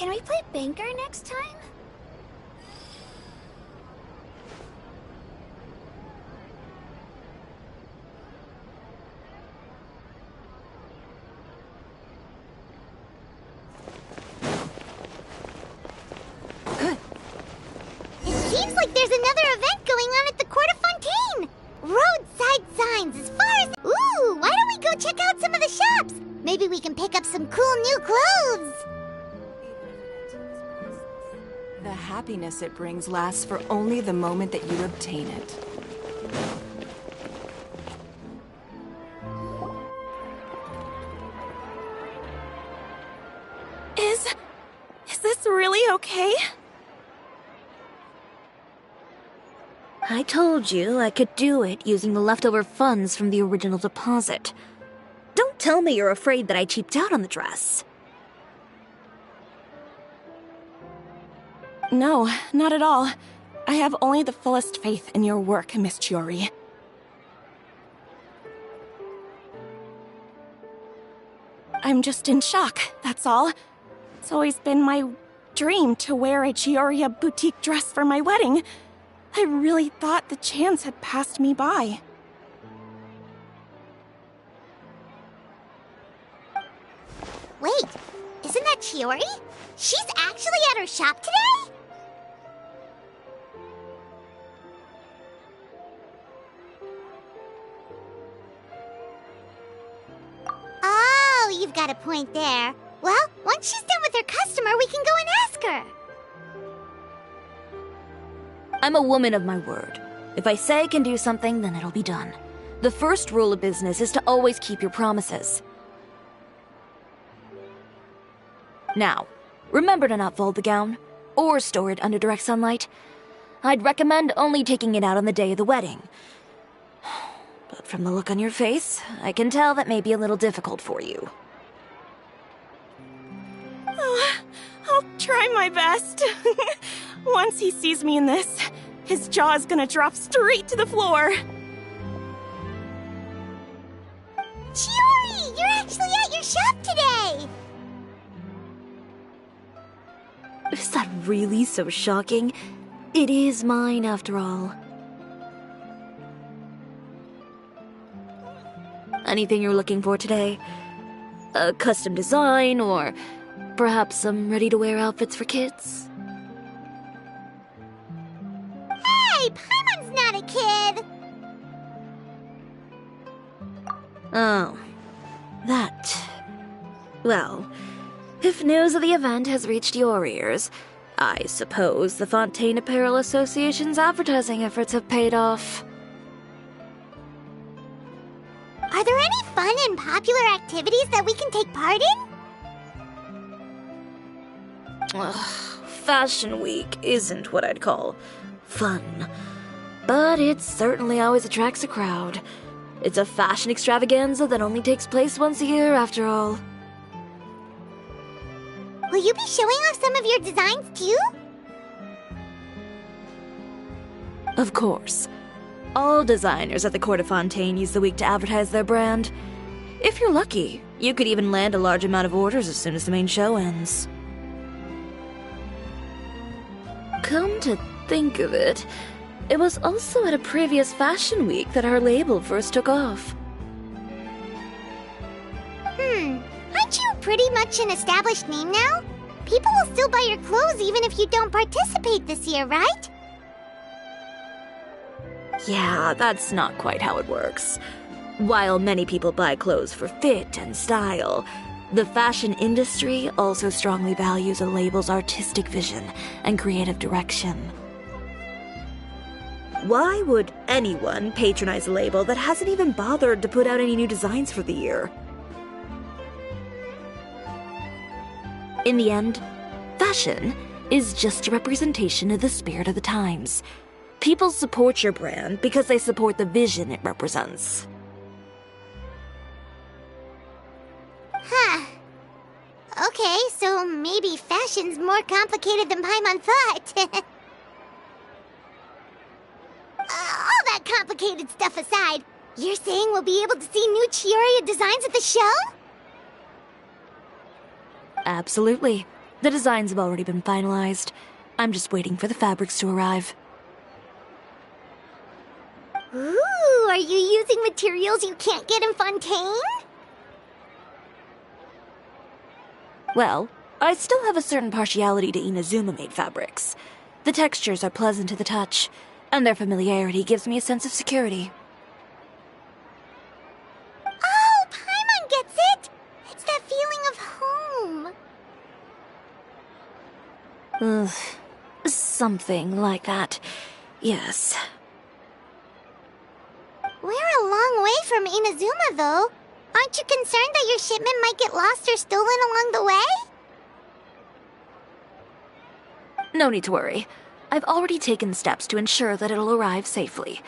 Can we play banker next time? It seems like there's another event going on at the Court of Fontaine! Roadside signs as far as... Ooh, why don't we go check out some of the shops? Maybe we can pick up some cool new clothes! The happiness it brings lasts for only the moment that you obtain it. Is this really okay? I told you I could do it using the leftover funds from the original deposit. Don't tell me you're afraid that I cheaped out on the dress. No, not at all. I have only the fullest faith in your work, Miss Chiori. I'm just in shock, that's all. It's always been my dream to wear a Chioriya boutique dress for my wedding. I really thought the chance had passed me by. Wait, isn't that Chiori? She's actually at her shop today? Oh, you've got a point there. Well, once she's done with her customer, we can go and ask her. I'm a woman of my word. If I say I can do something, then it'll be done. The first rule of business is to always keep your promises. Now, remember to not fold the gown, or store it under direct sunlight. I'd recommend only taking it out on the day of the wedding. But from the look on your face, I can tell that may be a little difficult for you. I'll try my best. Once he sees me in this, his jaw is gonna drop straight to the floor. Chiori, you're actually at your shop today! Is that really so shocking? It is mine, after all. Anything you're looking for today? A custom design, or perhaps some ready-to-wear outfits for kids? Hey, Paimon's not a kid! Oh, that. Well, if news of the event has reached your ears, I suppose the Fontaine Apparel Association's advertising efforts have paid off. Are there any fun and popular activities that we can take part in? Ugh, Fashion Week isn't what I'd call fun, but it certainly always attracts a crowd. It's a fashion extravaganza that only takes place once a year, after all. Will you be showing off some of your designs too? Of course. All designers at the Court of Fontaine use the week to advertise their brand. If you're lucky, you could even land a large amount of orders as soon as the main show ends. Come to think of it, it was also at a previous fashion week that our label first took off. Aren't you pretty much an established name now? People will still buy your clothes even if you don't participate this year, right? Yeah, that's not quite how it works. While many people buy clothes for fit and style, the fashion industry also strongly values a label's artistic vision and creative direction. Why would anyone patronize a label that hasn't even bothered to put out any new designs for the year? In the end, fashion is just a representation of the spirit of the times. People support your brand because they support the vision it represents. Huh. Okay, so maybe fashion's more complicated than Paimon thought. All that complicated stuff aside, you're saying we'll be able to see new Chioriya designs at the show? Absolutely. The designs have already been finalized. I'm just waiting for the fabrics to arrive. Ooh, are you using materials you can't get in Fontaine? Well, I still have a certain partiality to Inazuma-made fabrics. The textures are pleasant to the touch, and their familiarity gives me a sense of security. Oh, Paimon gets it! It's that feeling of home. Ugh, something like that. Yes. We're a long way from Inazuma, though. Aren't you concerned that your shipment might get lost or stolen along the way? No need to worry. I've already taken steps to ensure that it'll arrive safely.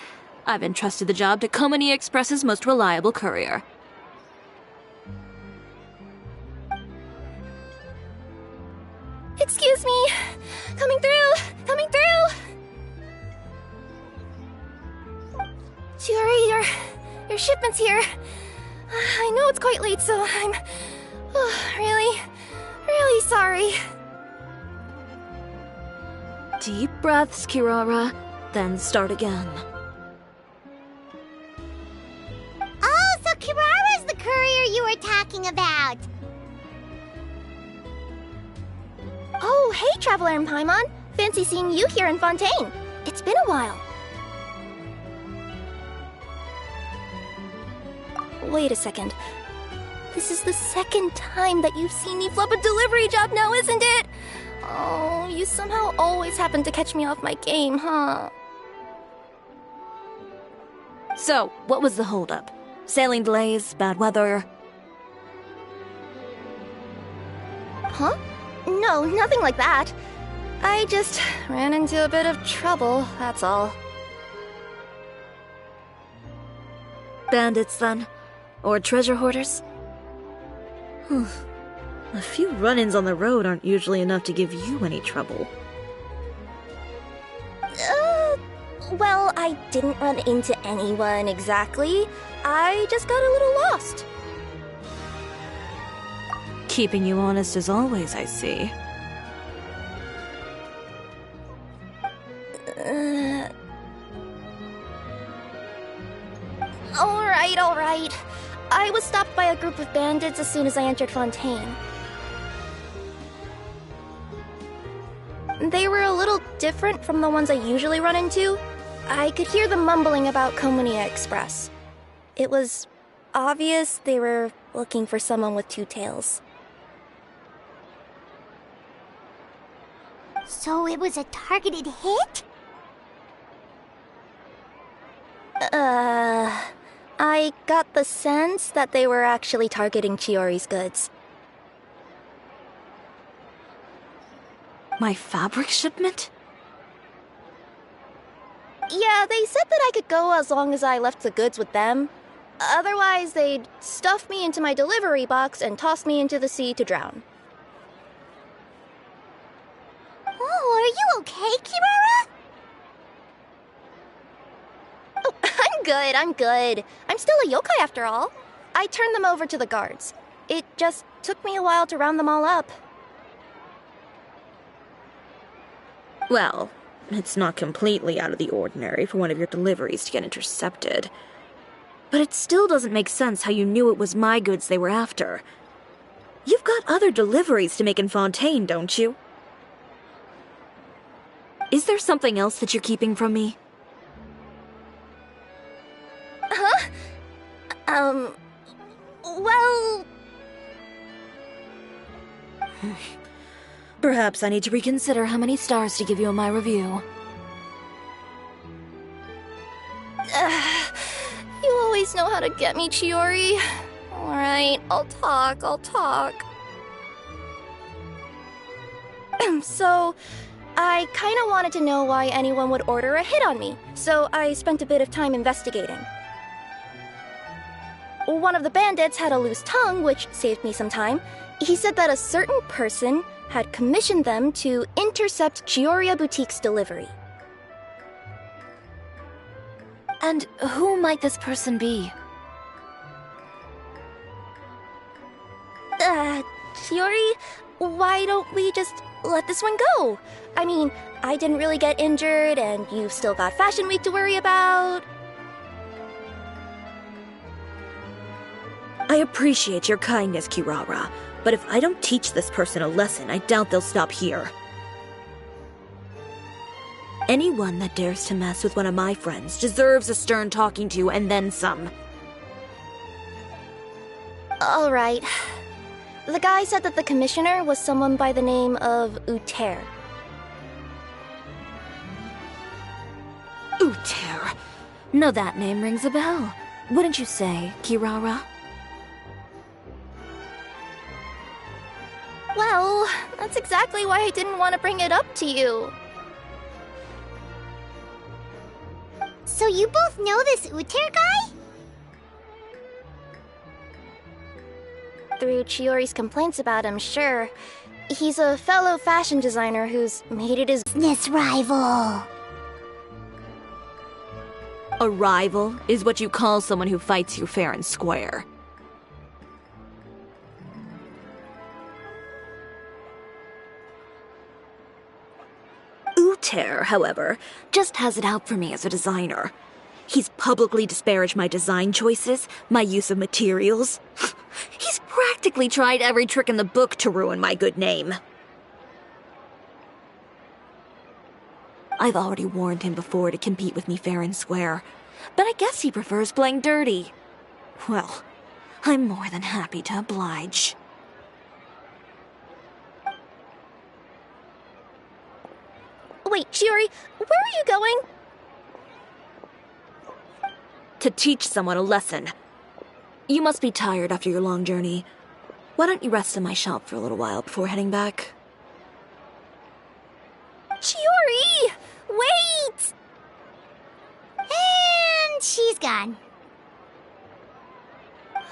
I've entrusted the job to Komani Express's most reliable courier. Excuse me! Coming through! Coming through! Chiori, your shipment's here. I know it's quite late, so I'm really sorry. Deep breaths, Kirara, then start again. Oh, so Kirara's the courier you were talking about. Oh, hey, Traveler and Paimon. Fancy seeing you here in Fontaine. It's been a while. Wait a second. This is the second time that you've seen me flub a delivery job now, isn't it? Oh, you somehow always happen to catch me off my game, huh? So, what was the holdup? Sailing delays, bad weather? Huh? No, nothing like that. I just ran into a bit of trouble, that's all. Bandits, then? Or treasure hoarders? A few run-ins on the road aren't usually enough to give you any trouble. Well, I didn't run into anyone exactly. I just got a little lost. Keeping you honest as always, I see. Alright. I was stopped by a group of bandits as soon as I entered Fontaine. They were a little different from the ones I usually run into. I could hear them mumbling about Komani Express. It was obvious they were looking for someone with two tails. So it was a targeted hit? I got the sense that they were actually targeting Chiori's goods. My fabric shipment? Yeah, they said that I could go as long as I left the goods with them. Otherwise, they'd stuff me into my delivery box and toss me into the sea to drown. Oh, are you okay, Kirara? Oh, I'm good. I'm still a yokai after all. I turned them over to the guards. It just took me a while to round them all up. Well, it's not completely out of the ordinary for one of your deliveries to get intercepted. But it still doesn't make sense how you knew it was my goods they were after. You've got other deliveries to make in Fontaine, don't you? Is there something else that you're keeping from me? Huh? Well... Perhaps I need to reconsider how many stars to give you in my review. You always know how to get me, Chiori. Alright, I'll talk. So, I kinda wanted to know why anyone would order a hit on me, so I spent a bit of time investigating. One of the bandits had a loose tongue, which saved me some time. He said that a certain person had commissioned them to intercept Chioria Boutique's delivery. And who might this person be? Chiori? why don't we just let this one go? I mean, I didn't really get injured, and you've still got Fashion Week to worry about. I appreciate your kindness, Kirara, but if I don't teach this person a lesson, I doubt they'll stop here. Anyone that dares to mess with one of my friends deserves a stern talking to and then some. All right. The guy said that the commissioner was someone by the name of Uter. Uter. No, that name rings a bell. Wouldn't you say, Kirara? Well, that's exactly why I didn't want to bring it up to you. So you both know this Uter guy? Through Chiori's complaints about him, sure. He's a fellow fashion designer who's made it his Business rival. A rival is what you call someone who fights you fair and square. Uter, however, just has it out for me as a designer. He's publicly disparaged my design choices, my use of materials. He's practically tried every trick in the book to ruin my good name. I've already warned him before to compete with me fair and square, but I guess he prefers playing dirty. Well, I'm more than happy to oblige. Wait, Chiori, where are you going? To teach someone a lesson. You must be tired after your long journey. Why don't you rest in my shop for a little while before heading back? Chiori! Wait! And she's gone.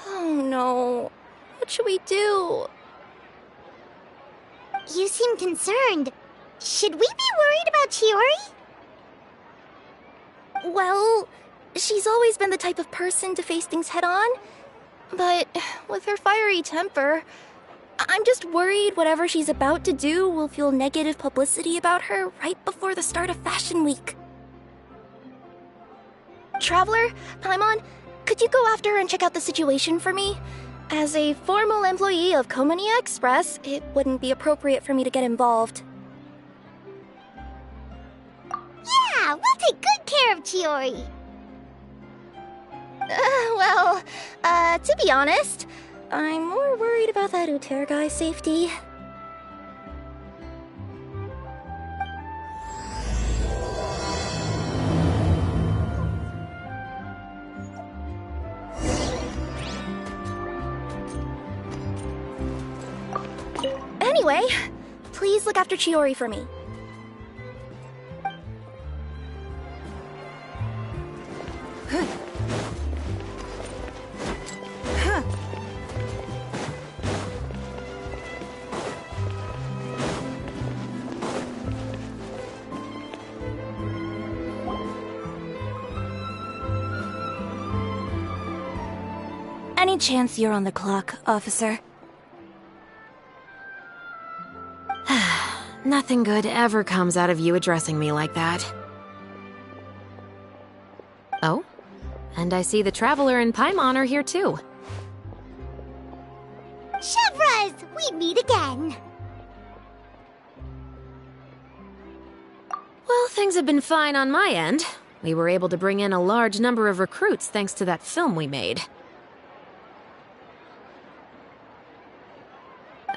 Oh no. What should we do? You seem concerned. Should we be worried about Chiori? Well, she's always been the type of person to face things head on. But with her fiery temper, I'm just worried whatever she's about to do will feel negative publicity about her right before the start of Fashion Week. Traveler, Paimon, could you go after her and check out the situation for me? As a formal employee of Komonia Express, it wouldn't be appropriate for me to get involved. Yeah, we'll take good care of Chiori. To be honest, I'm more worried about that Uter guy's safety. Anyway, please look after Chiori for me. Any chance you're on the clock, officer? Nothing good ever comes out of you addressing me like that. Oh? And I see the Traveler and Paimon are here too. Chevras, we meet again. Well, things have been fine on my end. We were able to bring in a large number of recruits thanks to that film we made.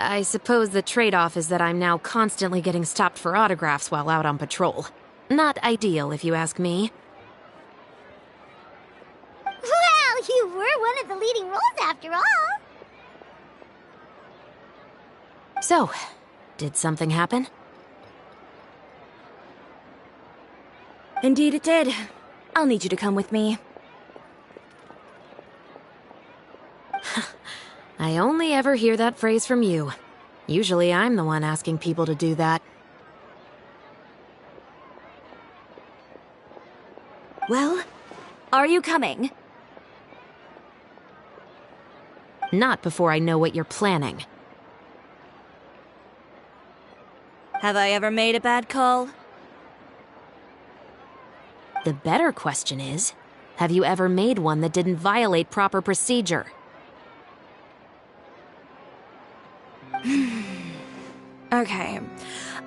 I suppose the trade-off is that I'm now constantly getting stopped for autographs while out on patrol. Not ideal, if you ask me. Well, you were one of the leading roles after all. So, did something happen? Indeed it did. I'll need you to come with me. I only ever hear that phrase from you. Usually I'm the one asking people to do that. Well, are you coming? Not before I know what you're planning. Have I ever made a bad call? The better question is, have you ever made one that didn't violate proper procedure? Okay.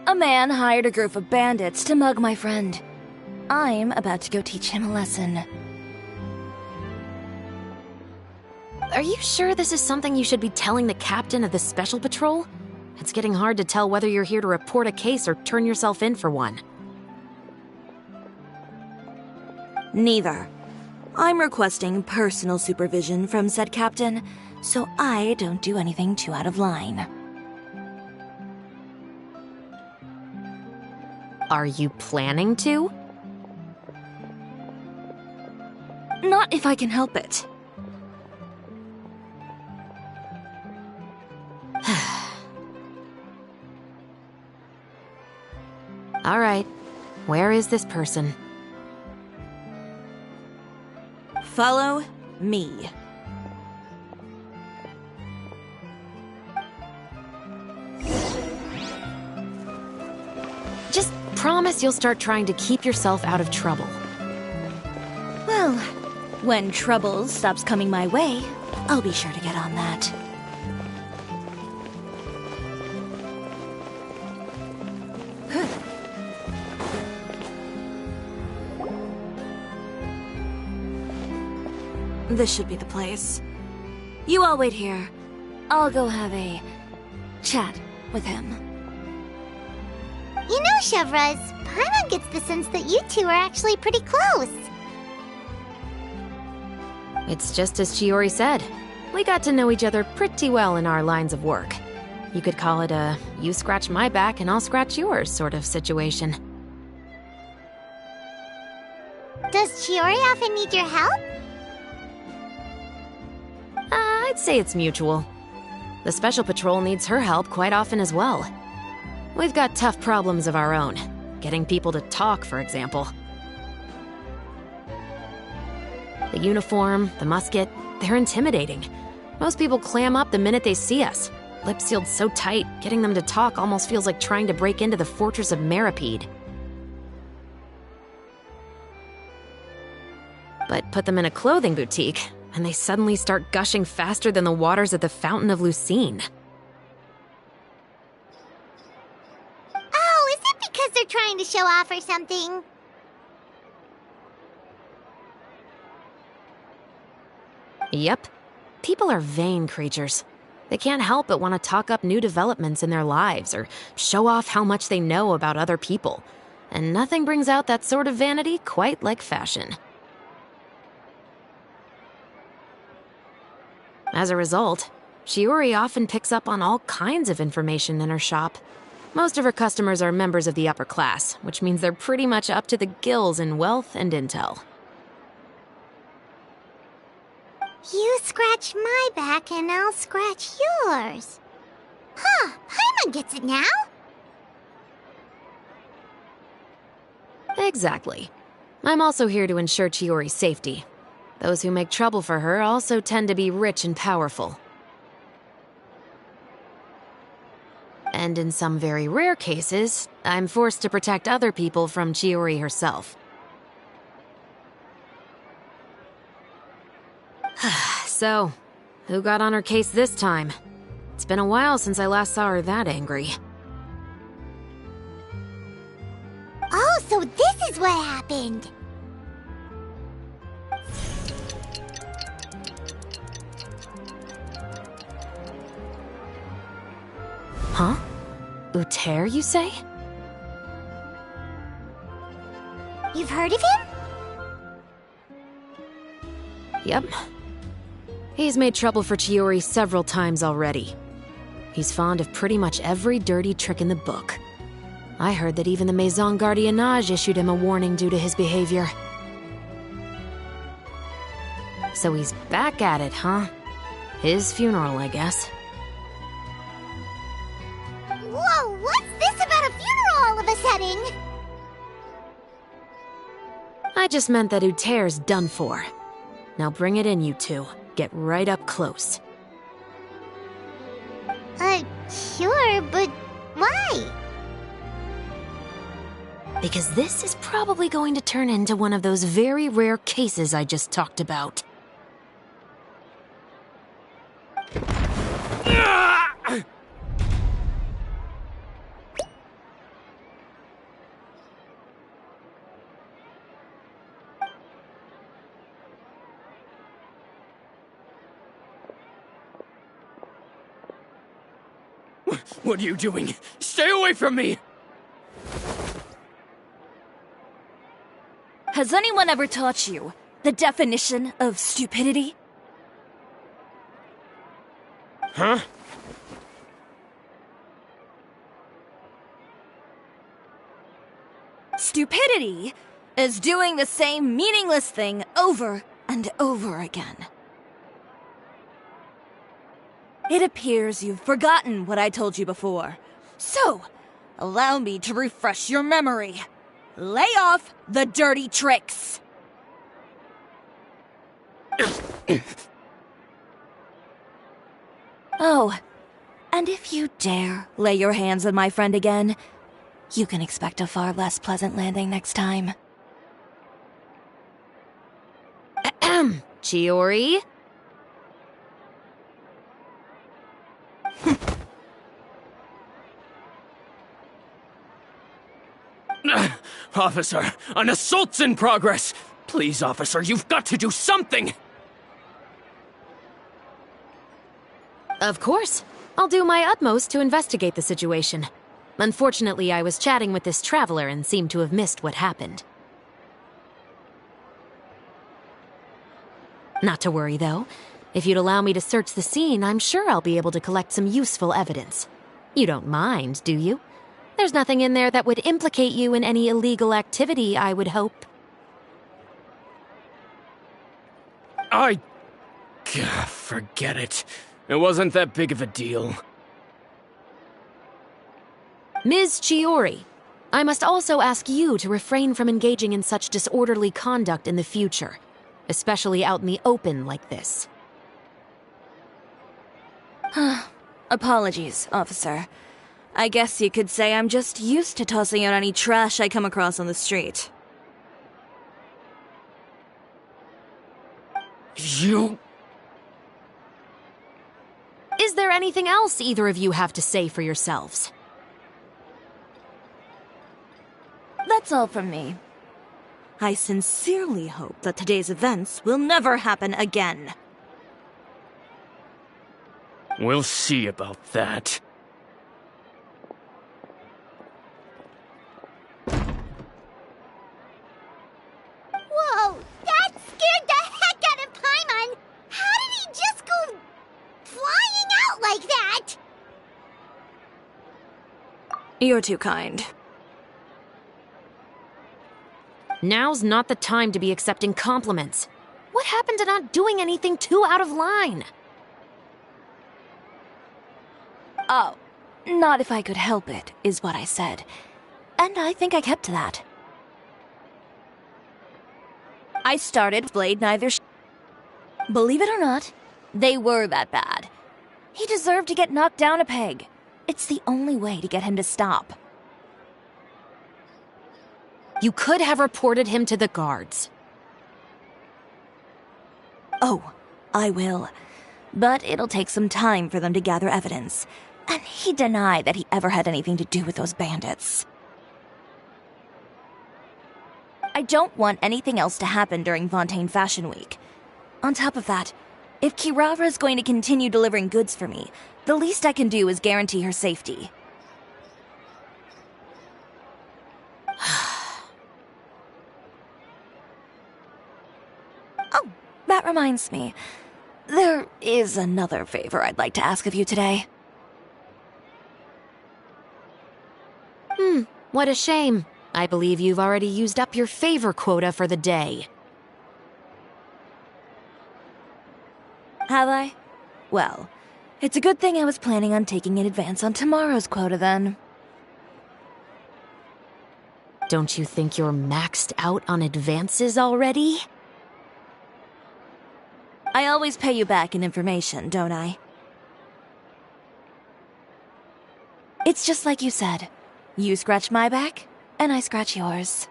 A man hired a group of bandits to mug my friend. I'm about to go teach him a lesson. Are you sure this is something you should be telling the captain of the Special Patrol? It's getting hard to tell whether you're here to report a case or turn yourself in for one. Neither. I'm requesting personal supervision from said captain, so I don't do anything too out of line. Are you planning to? Not if I can help it. All right. Where is this person? Follow me. Just promise you'll start trying to keep yourself out of trouble. Well, when trouble stops coming my way, I'll be sure to get on that. This should be the place. You all wait here. I'll go have a chat with him. You know, Chevraz, Paimon gets the sense that you two are actually pretty close. It's just as Chiori said. We got to know each other pretty well in our lines of work. You could call it a you scratch my back and I'll scratch yours sort of situation. Does Chiori often need your help? I'd say it's mutual. The Special Patrol needs her help quite often as well. We've got tough problems of our own. Getting people to talk, for example. The uniform, the musket, they're intimidating. Most people clam up the minute they see us. Lips sealed so tight, getting them to talk almost feels like trying to break into the fortress of Meripede. But put them in a clothing boutique, and they suddenly start gushing faster than the waters at the Fountain of Lucine. Oh, is it because they're trying to show off or something? Yep. People are vain creatures. They can't help but want to talk up new developments in their lives or show off how much they know about other people. And nothing brings out that sort of vanity quite like fashion. As a result, Chiori often picks up on all kinds of information in her shop. Most of her customers are members of the upper class, which means they're pretty much up to the gills in wealth and intel. You scratch my back and I'll scratch yours. Huh, Paimon gets it now? Exactly. I'm also here to ensure Chiori's safety. Those who make trouble for her also tend to be rich and powerful. And in some very rare cases, I'm forced to protect other people from Chiori herself. So, who got on her case this time? It's been a while since I last saw her that angry. Oh, so this is what happened. Huh? Uter, you say? You've heard of him? Yep. He's made trouble for Chiori several times already. He's fond of pretty much every dirty trick in the book. I heard that even the Maison Gardiennage issued him a warning due to his behavior. So he's back at it, huh? His funeral, I guess. Whoa, what's this about a funeral all of a sudden? I just meant that Uter's done for. Now bring it in, you two. Get right up close. Sure, but why? because this is probably going to turn into one of those very rare cases I just talked about. What are you doing? Stay away from me! Has anyone ever taught you the definition of stupidity? Huh? Stupidity is doing the same meaningless thing over and over again. It appears you've forgotten what I told you before. So, allow me to refresh your memory. Lay off the dirty tricks! Oh, and if you dare lay your hands on my friend again, you can expect a far less pleasant landing next time. Ahem. Chiori? Officer, an assault's in progress! Please, officer, you've got to do something! Of course. I'll do my utmost to investigate the situation. Unfortunately, I was chatting with this traveler and seemed to have missed what happened. Not to worry, though. If you'd allow me to search the scene, I'm sure I'll be able to collect some useful evidence. You don't mind, do you? There's nothing in there that would implicate you in any illegal activity, I would hope. Forget it. It wasn't that big of a deal. Ms. Chiori, I must also ask you to refrain from engaging in such disorderly conduct in the future, especially out in the open like this. Apologies, officer. I guess you could say I'm just used to tossing out any trash I come across on the street. You... Is there anything else either of you have to say for yourselves? That's all from me. I sincerely hope that today's events will never happen again. We'll see about that. Whoa, that scared the heck out of Paimon! How did he just go flying out like that? You're too kind. Now's not the time to be accepting compliments. What happened to not doing anything too out of line? Oh, not if I could help it, is what I said. And I think I kept to that. I started Blade neither Believe it or not, they were that bad. He deserved to get knocked down a peg. It's the only way to get him to stop. You could have reported him to the guards. Oh, I will. But it'll take some time for them to gather evidence. And he denied that he ever had anything to do with those bandits. I don't want anything else to happen during Fontaine Fashion Week. On top of that, if Kirara is going to continue delivering goods for me, the least I can do is guarantee her safety. Oh, that reminds me. There is another favor I'd like to ask of you today. What a shame. I believe you've already used up your favor quota for the day. Have I? Well, it's a good thing I was planning on taking an advance on tomorrow's quota then. Don't you think you're maxed out on advances already? I always pay you back in information, don't I? It's just like you said. You scratch my back, And I scratch yours.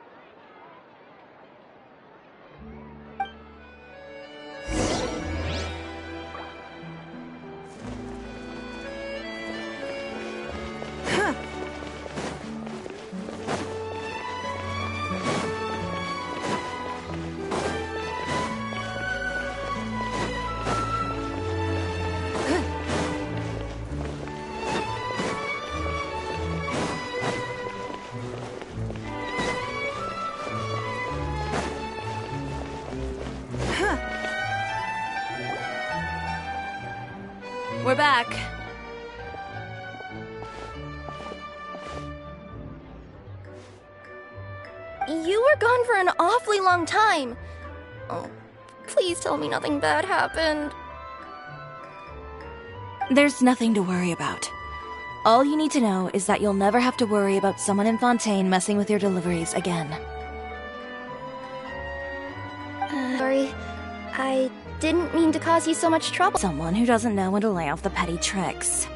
We're back. You were gone for an awfully long time. Oh, please tell me nothing bad happened. There's nothing to worry about. All you need to know is that you'll never have to worry about someone in Fontaine messing with your deliveries again. Sorry, I didn't mean to cause you so much trouble. Someone who doesn't know when to lay off the petty tricks.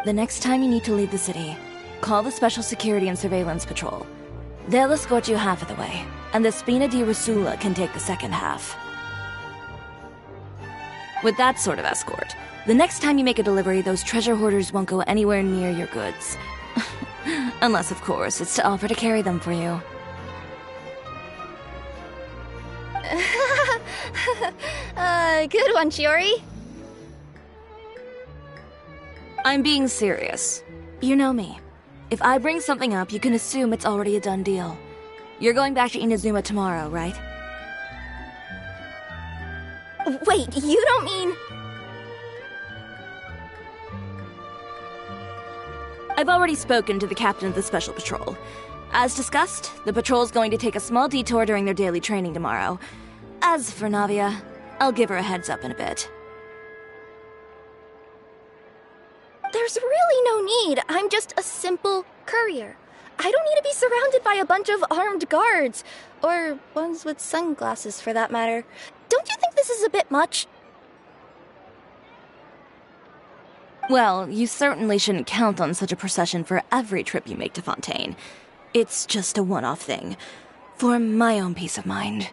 The next time you need to leave the city, call the Special Security and Surveillance Patrol. They'll escort you half of the way, and the Spina di Rusula can take the second half. With that sort of escort, the next time you make a delivery, those treasure hoarders won't go anywhere near your goods. Unless, of course, it's to offer to carry them for you. Good one, Chiori. I'm being serious. You know me. If I bring something up, you can assume it's already a done deal. You're going back to Inazuma tomorrow, right? Wait, you don't mean... I've already spoken to the captain of the Special Patrol. As discussed, the patrol's going to take a small detour during their daily training tomorrow. As for Navia, I'll give her a heads up in a bit. There's really no need. I'm just a simple courier. I don't need to be surrounded by a bunch of armed guards. Or ones with sunglasses, for that matter. Don't you think this is a bit much? Well, you certainly shouldn't count on such a procession for every trip you make to Fontaine. It's just a one-off thing, for my own peace of mind.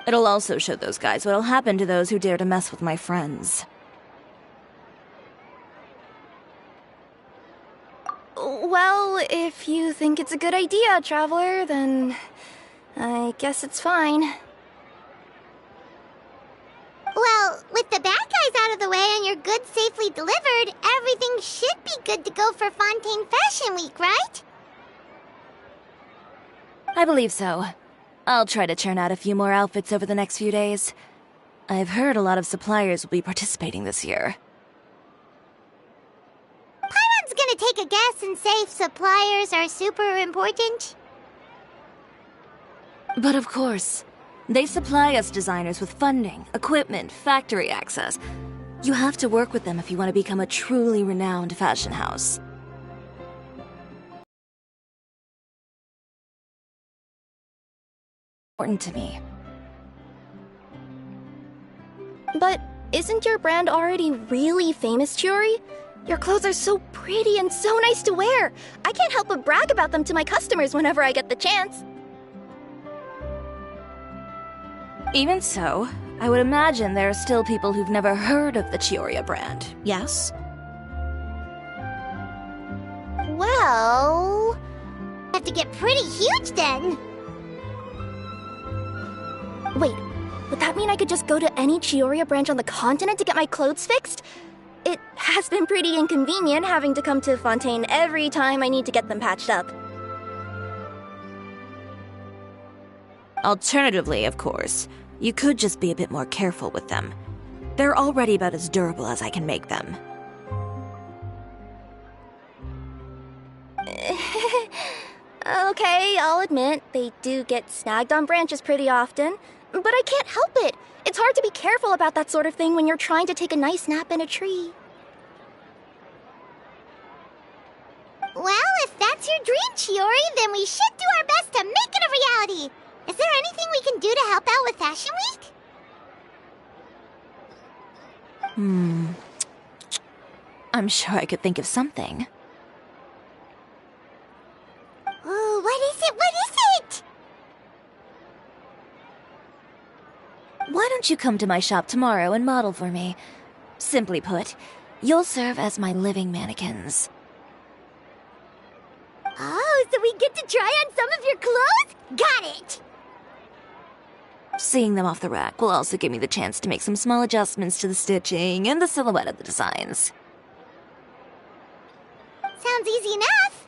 It'll also show those guys what'll happen to those who dare to mess with my friends. Well, if you think it's a good idea, Traveler, then I guess it's fine. Well, with the bad guys out of the way and your goods safely delivered, everything should be good to go for Fontaine Fashion Week, right? I believe so. I'll try to churn out a few more outfits over the next few days. I've heard a lot of suppliers will be participating this year. Paimon's gonna take a guess and say suppliers are super important. But of course, they supply us designers with funding, equipment, factory access. You have to work with them if you want to become a truly renowned fashion house. Important to me. But isn't your brand already really famous, Chiori? Your clothes are so pretty and so nice to wear. I can't help but brag about them to my customers whenever I get the chance. Even so, I would imagine there are still people who've never heard of the Chiori brand, yes? Well... have to get pretty huge then. Wait, would that mean I could just go to any Chiori branch on the continent to get my clothes fixed? It has been pretty inconvenient having to come to Fontaine every time I need to get them patched up. Alternatively, of course, you could just be a bit more careful with them. They're already about as durable as I can make them. Okay, I'll admit, they do get snagged on branches pretty often, but I can't help it. It's hard to be careful about that sort of thing when you're trying to take a nice nap in a tree. Well, if that's your dream, Chiori, then we should do our best to make it a reality. Is there anything we can do to help out with Fashion Week? I'm sure I could think of something. Ooh, what is it? What is it? Why don't you come to my shop tomorrow and model for me? Simply put, you'll serve as my living mannequins. Oh, so we get to try on some of your clothes? Got it! Seeing them off the rack will also give me the chance to make some small adjustments to the stitching and the silhouette of the designs. Sounds easy enough.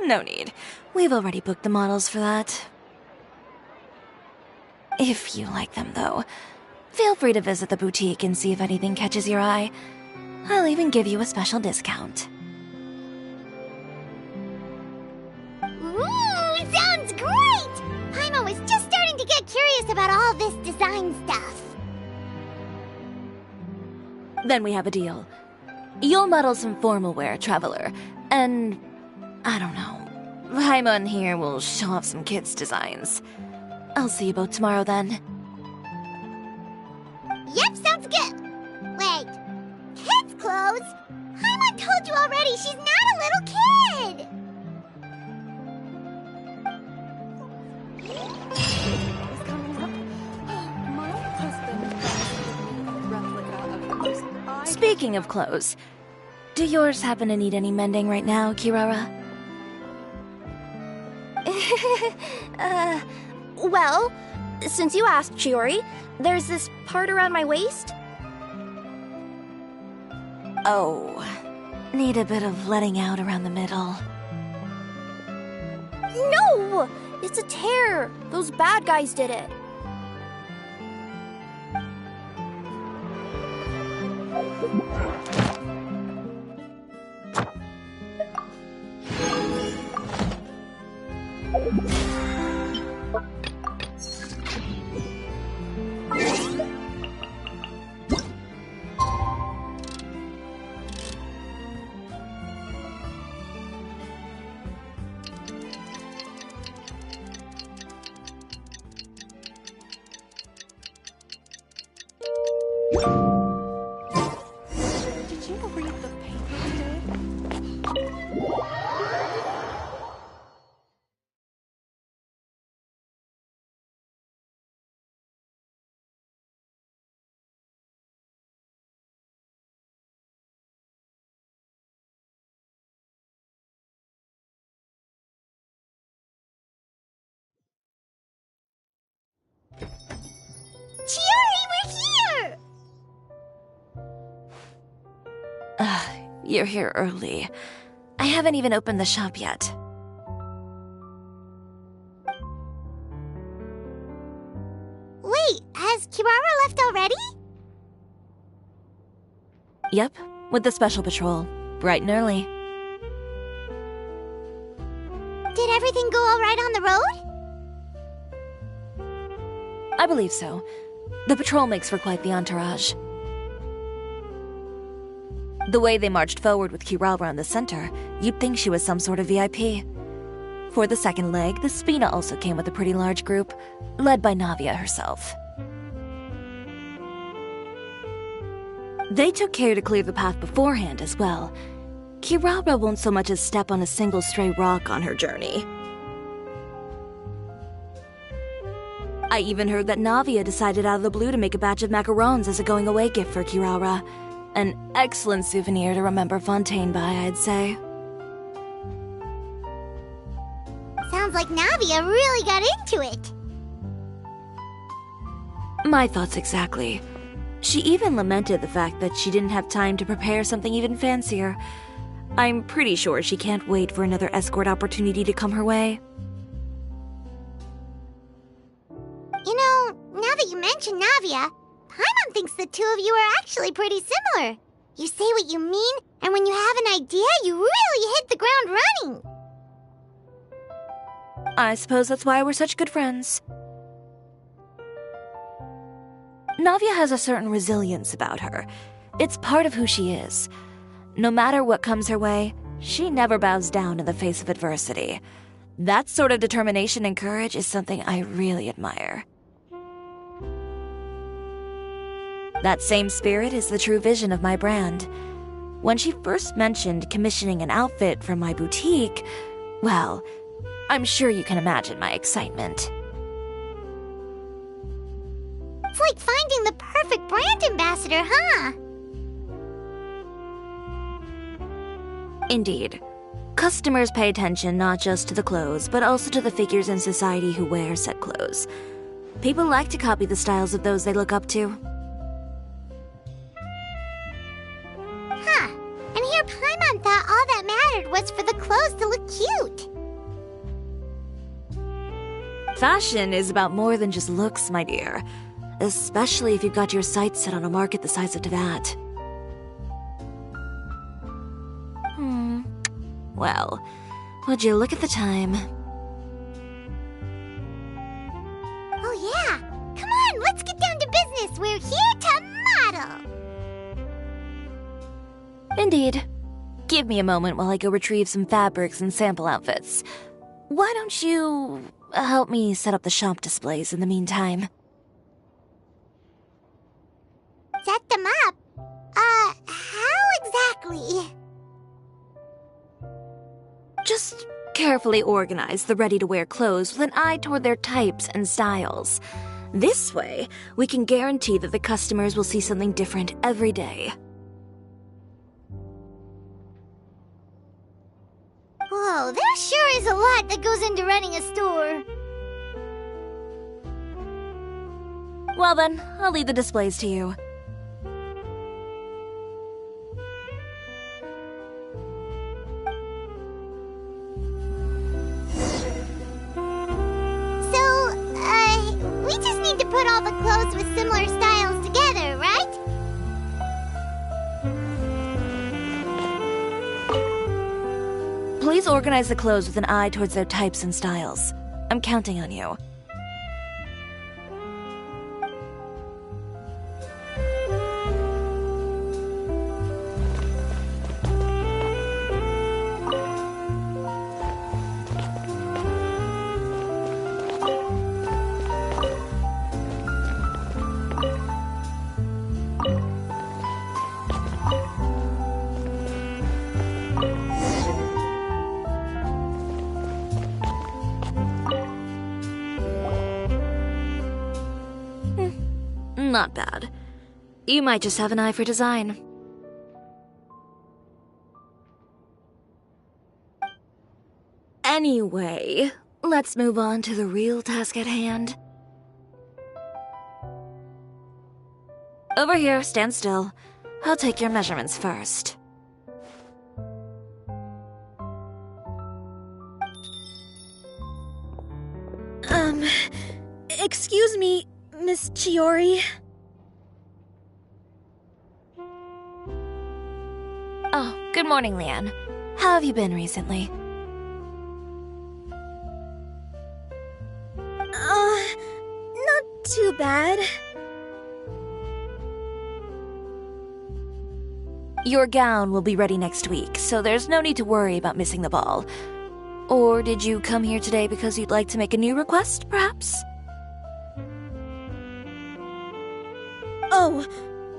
No need. We've already booked the models for that. If you like them, though, feel free to visit the boutique and see if anything catches your eye. I'll even give you a special discount. Ooh, sounds great! Paimon was just starting to get curious about all this design stuff. Then we have a deal. You'll model some formal wear, Traveler, and I don't know. Paimon here will show off some kids' designs. I'll see you both tomorrow then. Yep, sounds good. Wait, kids' clothes? Paimon told you already, she's not a little kid. Is coming up. My husband a replica of yours. Speaking of clothes, do yours happen to need any mending right now, Kirara? Well, since you asked, Chiori, there's this part around my waist. Oh, need a bit of letting out around the middle. No! It's a tear! Those bad guys did it. Did you read the paper today? Chiori, we're here! You're here early. I haven't even opened the shop yet. Wait, has Kirara left already? Yep, with the special patrol, bright and early. Did everything go all right on the road? I believe so. The patrol makes for quite the entourage. The way they marched forward with Kirara in the center, you'd think she was some sort of VIP. For the second leg, the Spina also came with a pretty large group, led by Navia herself. They took care to clear the path beforehand as well. Kirara won't so much as step on a single stray rock on her journey. I even heard that Navia decided out of the blue to make a batch of macarons as a going-away gift for Kirara. An excellent souvenir to remember Fontaine by, I'd say. Sounds like Navia really got into it. My thoughts exactly. She even lamented the fact that she didn't have time to prepare something even fancier. I'm pretty sure she can't wait for another escort opportunity to come her way. You know, now that you mention Navia, Paimon thinks the two of you are actually pretty similar. You say what you mean, and when you have an idea, you really hit the ground running. I suppose that's why we're such good friends. Navia has a certain resilience about her. It's part of who she is. No matter what comes her way, she never bows down in the face of adversity. That sort of determination and courage is something I really admire. That same spirit is the true vision of my brand. When she first mentioned commissioning an outfit from my boutique, well, I'm sure you can imagine my excitement. It's like finding the perfect brand ambassador, huh? Indeed. Customers pay attention not just to the clothes, but also to the figures in society who wear said clothes. People like to copy the styles of those they look up to. Huh. And here Paimon thought all that mattered was for the clothes to look cute. Fashion is about more than just looks, my dear. Especially if you've got your sights set on a market the size of Teyvat. Well, would you look at the time? Oh yeah! Come on, let's get down to business! We're here to model! Indeed. Give me a moment while I go retrieve some fabrics and sample outfits. Why don't you help me set up the shop displays in the meantime? Set them up? How exactly? Just carefully organize the ready-to-wear clothes with an eye toward their types and styles. This way, we can guarantee that the customers will see something different every day. Whoa, there sure is a lot that goes into running a store. Well then, I'll leave the displays to you. We just need to put all the clothes with similar styles together, right? Please organize the clothes with an eye towards their types and styles. I'm counting on you. Not bad. You might just have an eye for design. Anyway, let's move on to the real task at hand. Over here, stand still. I'll take your measurements first. Excuse me, Miss Chiori. Oh, good morning, Leanne. How have you been recently? Not too bad. Your gown will be ready next week, so there's no need to worry about missing the ball. Or did you come here today because you'd like to make a new request, perhaps? Oh,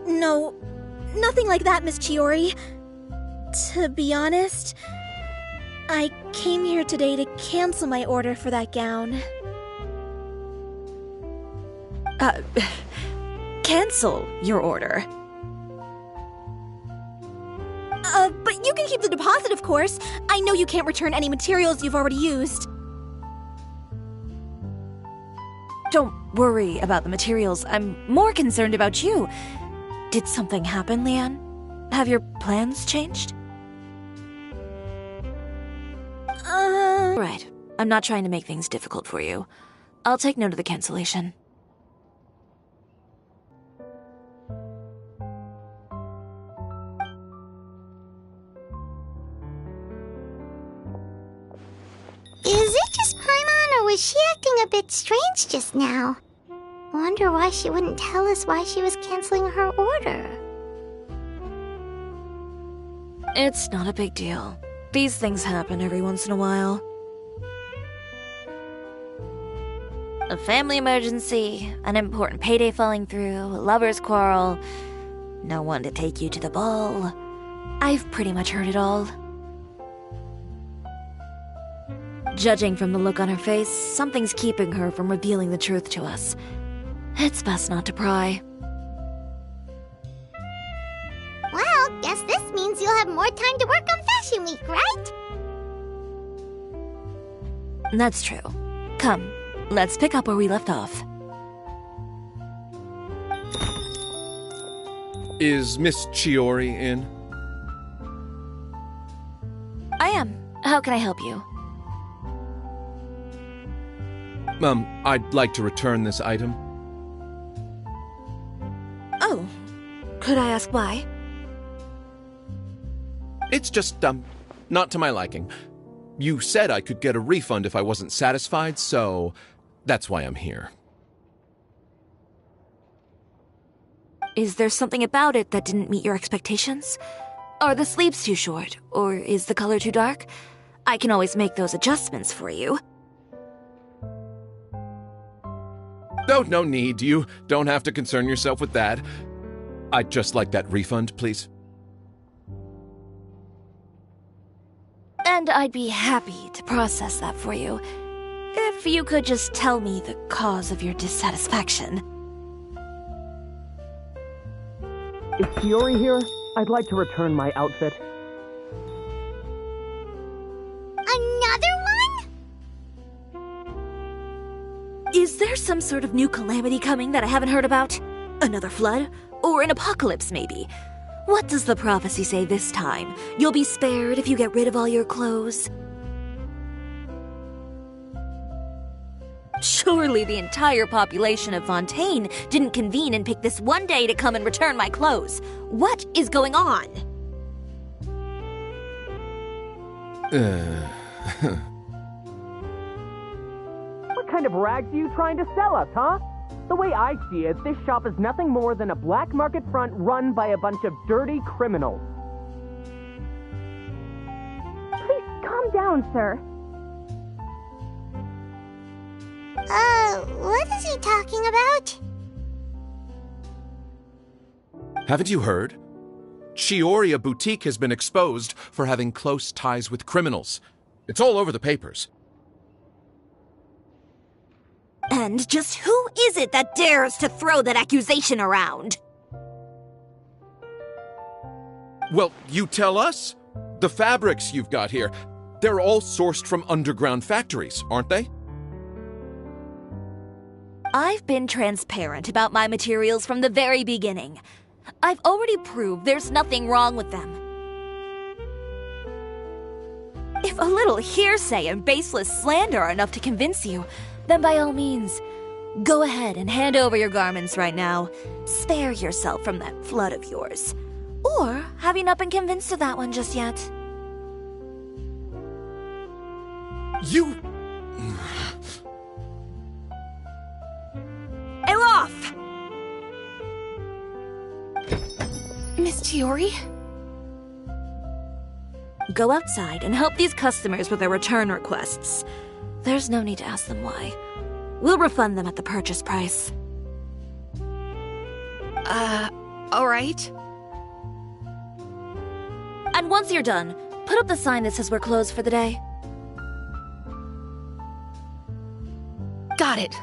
no. Nothing like that, Miss Chiori. To be honest, I came here today to cancel my order for that gown. Cancel your order. But you can keep the deposit, of course. I know you can't return any materials you've already used. Don't worry about the materials. I'm more concerned about you. Did something happen, Leanne? Have your plans changed? Right. I'm not trying to make things difficult for you. I'll take note of the cancellation. Is it just Paimon, or was she acting a bit strange just now? Wonder why she wouldn't tell us why she was canceling her order. It's not a big deal. These things happen every once in a while. A family emergency, an important payday falling through, a lover's quarrel, no one to take you to the ball. I've pretty much heard it all. Judging from the look on her face, something's keeping her from revealing the truth to us. It's best not to pry. Well, guess this means you'll have more time to work on Fashion Week, right? That's true. Come, let's pick up where we left off. Is Miss Chiori in? I am. How can I help you? I'd like to return this item. Oh, could I ask why? It's just, not to my liking. You said I could get a refund if I wasn't satisfied, so that's why I'm here. Is there something about it that didn't meet your expectations? Are the sleeves too short, or is the color too dark? I can always make those adjustments for you. No need. You don't have to concern yourself with that. I'd just like that refund, please. And I'd be happy to process that for you, if you could just tell me the cause of your dissatisfaction. Is Chiori here? I'd like to return my outfit. Another one? Is there some sort of new calamity coming that I haven't heard about? Another flood? Or an apocalypse, maybe? What does the prophecy say this time? You'll be spared if you get rid of all your clothes? Surely the entire population of Fontaine didn't convene and pick this one day to come and return my clothes. What is going on? What kind of rags are you trying to sell us, huh? The way I see it, this shop is nothing more than a black market front run by a bunch of dirty criminals. Please calm down, sir. What is he talking about? Haven't you heard? Chioria Boutique has been exposed for having close ties with criminals. It's all over the papers. And just who is it that dares to throw that accusation around? Well, you tell us. The fabrics you've got here, they're all sourced from underground factories, aren't they? I've been transparent about my materials from the very beginning. I've already proved there's nothing wrong with them. If a little hearsay and baseless slander are enough to convince you, then by all means, go ahead and hand over your garments right now. Spare yourself from that flood of yours. Or have you not been convinced of that one just yet? You... Elof! Miss Chiori? Go outside and help these customers with their return requests. There's no need to ask them why. We'll refund them at the purchase price. Alright. And once you're done, put up the sign that says we're closed for the day. Got it.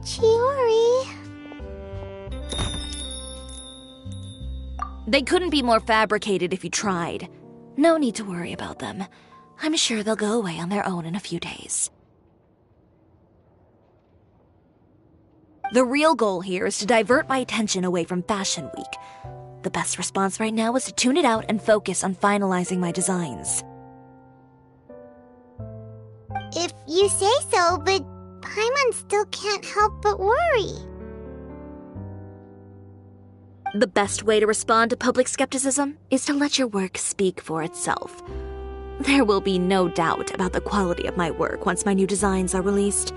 Chiori. They couldn't be more fabricated if you tried. No need to worry about them. I'm sure they'll go away on their own in a few days. The real goal here is to divert my attention away from Fashion Week. The best response right now is to tune it out and focus on finalizing my designs. If you say so, but Paimon still can't help but worry. The best way to respond to public skepticism is to let your work speak for itself. There will be no doubt about the quality of my work once my new designs are released.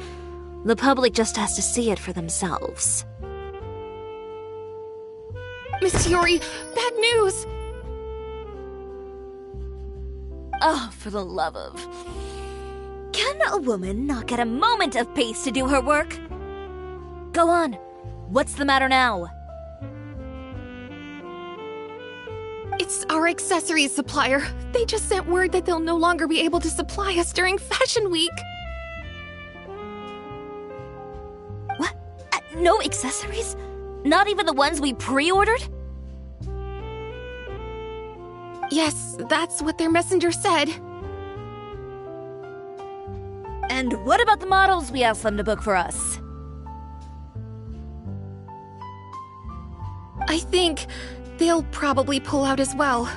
The public just has to see it for themselves. Miss Chiori, bad news! Oh, for the love of... Can a woman not get a moment of peace to do her work? Go on. What's the matter now? It's our accessories supplier. They just sent word that they'll no longer be able to supply us during Fashion Week. What? No accessories? Not even the ones we pre-ordered? Yes, that's what their messenger said. And what about the models we asked them to book for us? I think they'll probably pull out as well.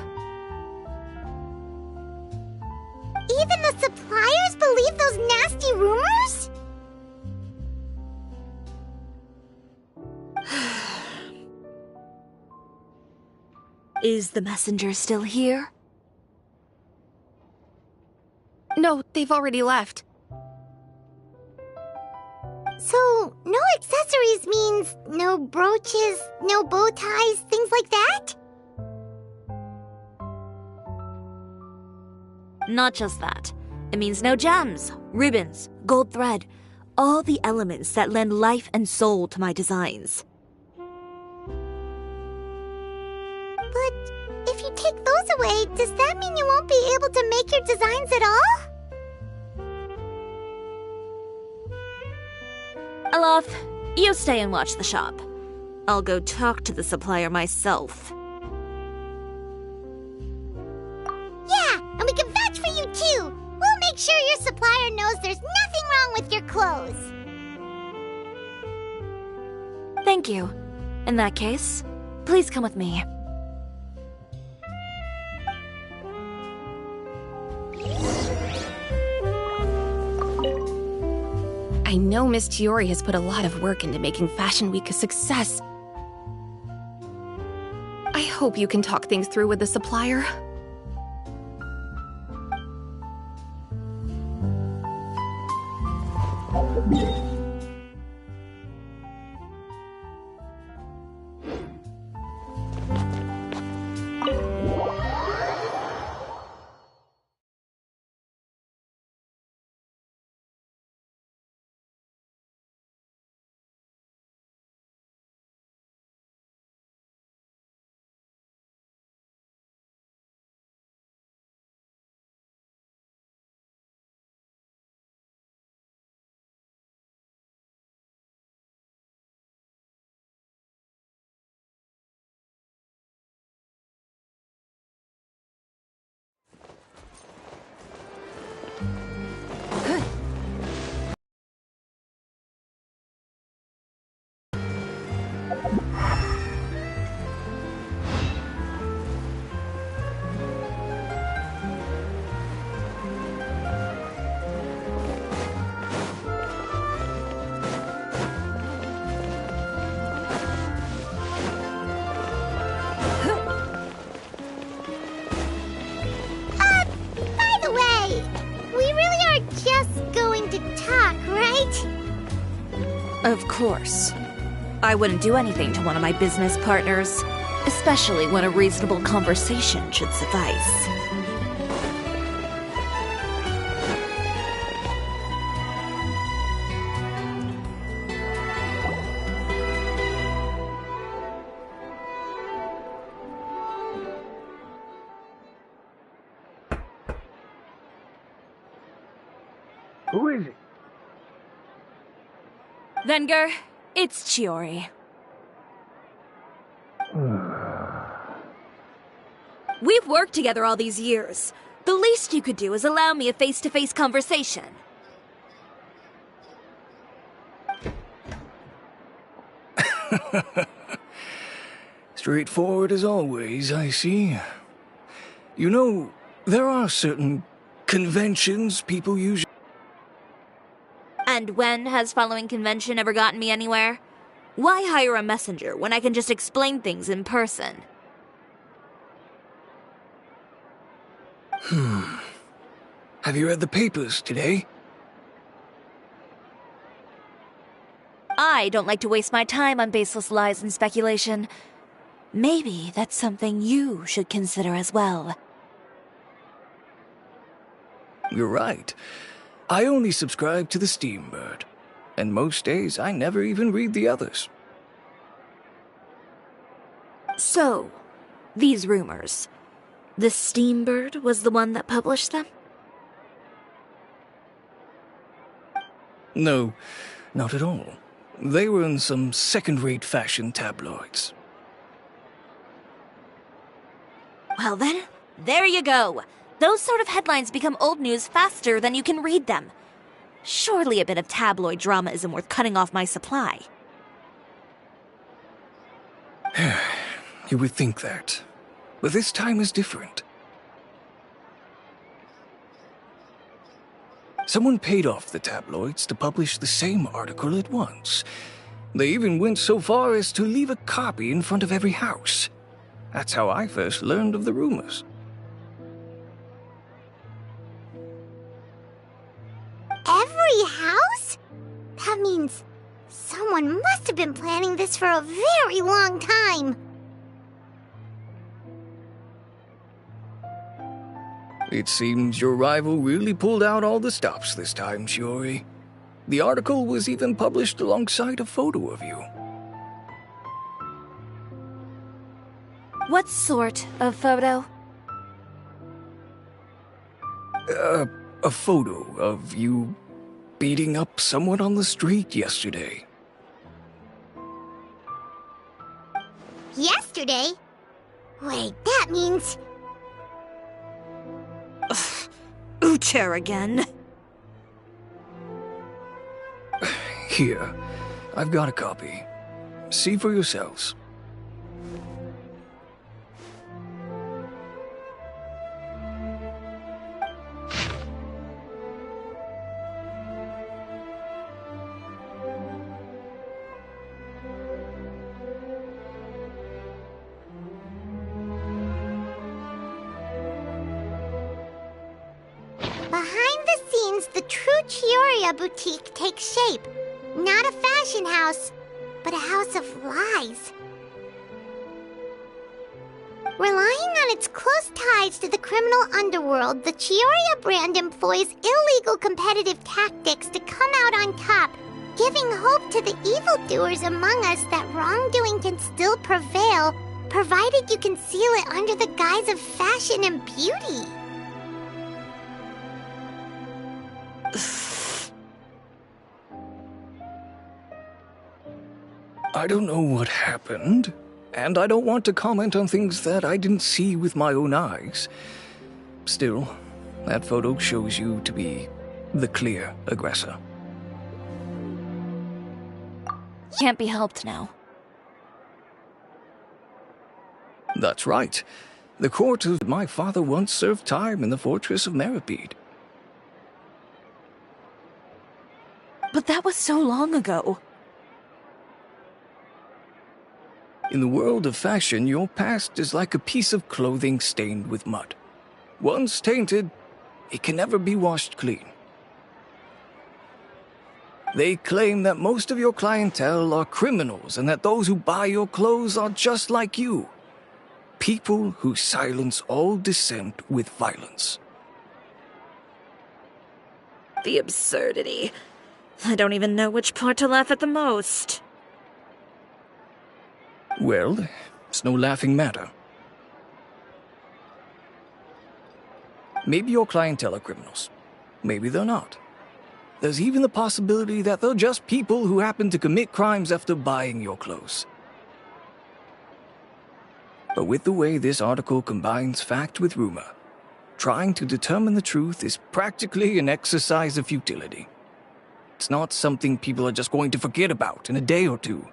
Even the suppliers believe those nasty rumors? Is the messenger still here? No, they've already left. So, no accessories means no brooches, no bow ties, things like that? Not just that. It means no gems, ribbons, gold thread, all the elements that lend life and soul to my designs. But if you take those away, does that mean you won't be able to make your designs at all? Alof, you stay and watch the shop. I'll go talk to the supplier myself. Yeah, and we can vouch for you too! We'll make sure your supplier knows there's nothing wrong with your clothes! Thank you. In that case, please come with me. I know Miss Chiori has put a lot of work into making Fashion Week a success. I hope you can talk things through with the supplier. By the way, we really are just going to talk, right? Of course. I wouldn't do anything to one of my business partners, especially when a reasonable conversation should suffice. Who is it? Venger, it's Chiori. We've worked together all these years. The least you could do is allow me a face-to-face conversation. Straightforward as always, I see. You know, there are certain conventions people usually... And when has following convention ever gotten me anywhere? Why hire a messenger when I can just explain things in person? Have you read the papers today? I don't like to waste my time on baseless lies and speculation. Maybe that's something you should consider as well. You're right. I only subscribe to the Steambird, and most days I never even read the others. So, these rumors. The Steambird was the one that published them? No, not at all. They were in some second-rate fashion tabloids. Well then, there you go. Those sort of headlines become old news faster than you can read them. Surely a bit of tabloid drama isn't worth cutting off my supply. You would think that, but this time is different. Someone paid off the tabloids to publish the same article at once. They even went so far as to leave a copy in front of every house. That's how I first learned of the rumors. Every house? That means someone must have been planning this for a very long time. It seems your rival really pulled out all the stops this time, Shiori. The article was even published alongside a photo of you. What sort of photo? A photo of you beating up someone on the street yesterday. Yesterday? Wait, that means... Ucher again. Here, I've got a copy. See for yourselves. Behind the scenes, the true Chioria boutique takes shape. Not a fashion house, but a house of lies. Relying on its close ties to the criminal underworld, the Chioria brand employs illegal competitive tactics to come out on top, giving hope to the evildoers among us that wrongdoing can still prevail, provided you conceal it under the guise of fashion and beauty. I don't know what happened, and I don't want to comment on things that I didn't see with my own eyes. Still, that photo shows you to be the clear aggressor. Can't be helped now. That's right. The court of my father once served time in the fortress of Meripede. But that was so long ago. In the world of fashion, your past is like a piece of clothing stained with mud. Once tainted, it can never be washed clean. They claim that most of your clientele are criminals and that those who buy your clothes are just like you. People who silence all dissent with violence. The absurdity. I don't even know which part to laugh at the most. Well, it's no laughing matter. Maybe your clientele are criminals. Maybe they're not. There's even the possibility that they're just people who happen to commit crimes after buying your clothes. But with the way this article combines fact with rumor, trying to determine the truth is practically an exercise of futility. It's not something people are just going to forget about in a day or two,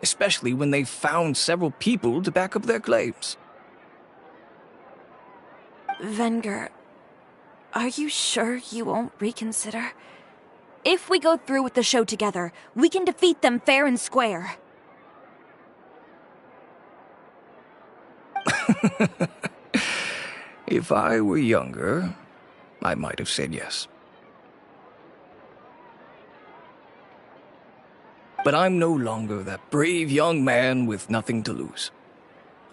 especially when they've found several people to back up their claims. Venger, are you sure you won't reconsider? If we go through with the show together, we can defeat them fair and square. If I were younger, I might have said yes. But I'm no longer that brave young man with nothing to lose.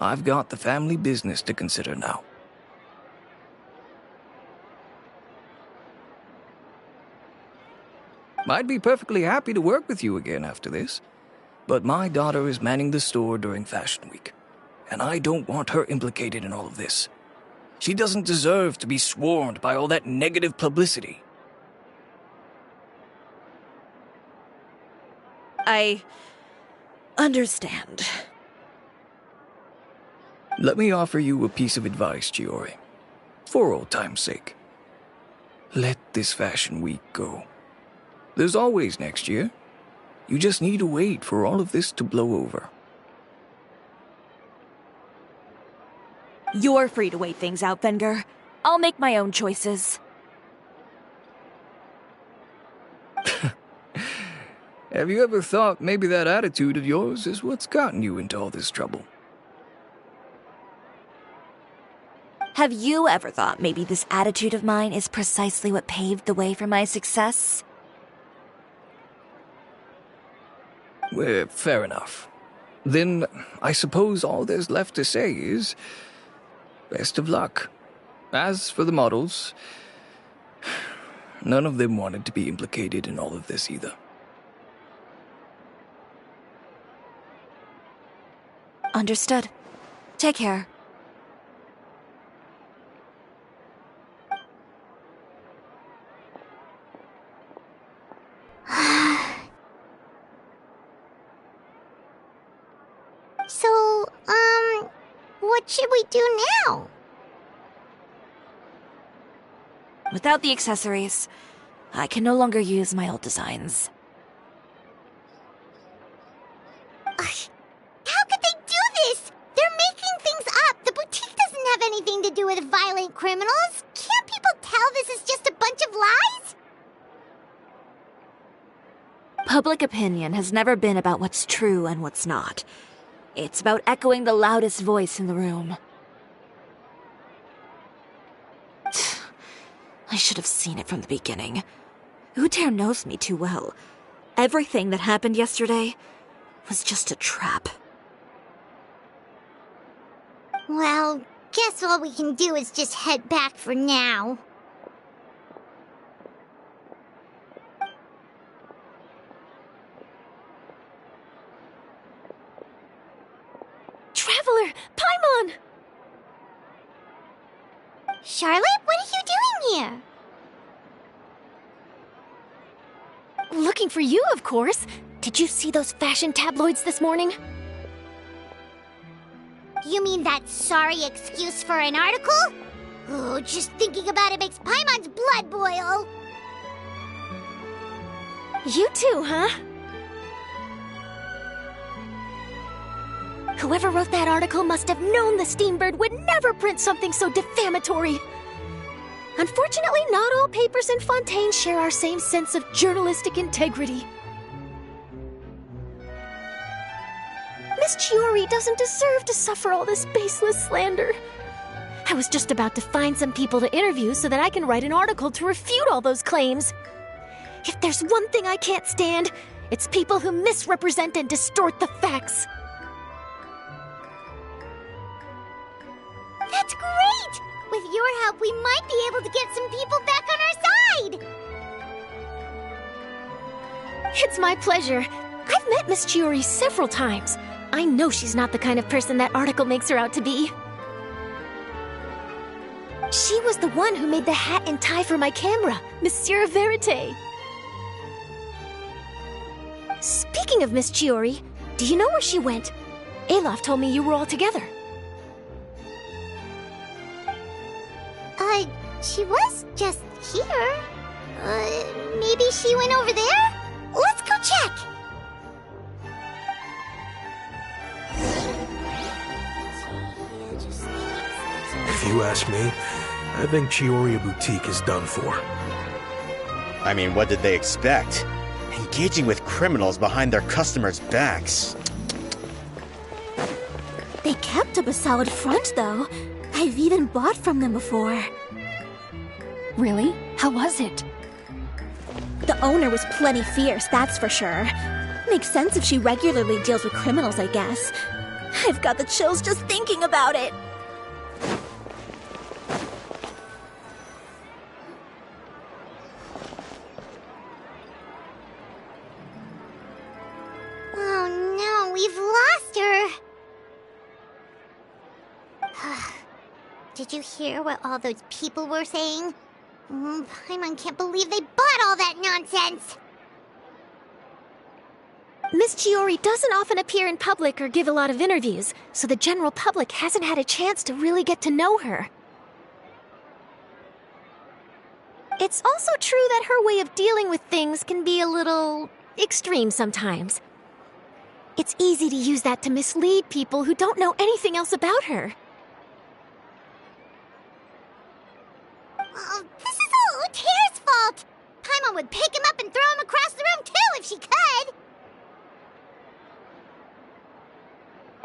I've got the family business to consider now. I'd be perfectly happy to work with you again after this. But my daughter is manning the store during Fashion Week, and I don't want her implicated in all of this. She doesn't deserve to be swarmed by all that negative publicity. I understand. Let me offer you a piece of advice, Chiori. For old time's sake. Let this Fashion Week go. There's always next year. You just need to wait for all of this to blow over. You're free to wait things out, Venger. I'll make my own choices. Have you ever thought maybe that attitude of yours is what's gotten you into all this trouble? Have you ever thought maybe this attitude of mine is precisely what paved the way for my success? Well, fair enough. Then I suppose all there's left to say is, best of luck. As for the models, none of them wanted to be implicated in all of this either. Understood. Take care. So, what should we do now? Without the accessories, I can no longer use my old designs. How could they do this? They're making things up. The boutique doesn't have anything to do with violent criminals. Can't people tell this is just a bunch of lies? Public opinion has never been about what's true and what's not. It's about echoing the loudest voice in the room. I should have seen it from the beginning. Uter knows me too well. Everything that happened yesterday was just a trap. Well, guess all we can do is just head back for now. Traveler! Paimon! Charlotte, what are you doing here? Looking for you, of course. Did you see those fashion tabloids this morning? You mean that sorry excuse for an article? Oh, just thinking about it makes Paimon's blood boil. You too, huh? Whoever wrote that article must have known the Steambird would never print something so defamatory. Unfortunately, not all papers in Fontaine share our same sense of journalistic integrity. Miss Chiori doesn't deserve to suffer all this baseless slander. I was just about to find some people to interview so that I can write an article to refute all those claims. If there's one thing I can't stand, it's people who misrepresent and distort the facts. That's great! With your help, we might be able to get some people back on our side! It's my pleasure. I've met Miss Chiori several times. I know she's not the kind of person that article makes her out to be. She was the one who made the hat and tie for my camera, Monsieur Verite. Speaking of Miss Chiori, do you know where she went? Alof told me you were all together. She was just here. Maybe she went over there? Let's go check! If you ask me, I think Chioria Boutique is done for. I mean, what did they expect? Engaging with criminals behind their customers' backs. They kept up a solid front, though. I've even bought from them before. Really? How was it? The owner was plenty fierce, that's for sure. Makes sense if she regularly deals with criminals, I guess. I've got the chills just thinking about it. we've lost her. Did you hear what all those people were saying? Paimon can't believe they bought all that nonsense. Miss Chiori doesn't often appear in public or give a lot of interviews, so the general public hasn't had a chance to really get to know her. It's also true that her way of dealing with things can be a little extreme sometimes. It's easy to use that to mislead people who don't know anything else about her. Oh, this is all Uter's fault! Paimon would pick him up and throw him across the room too if she could!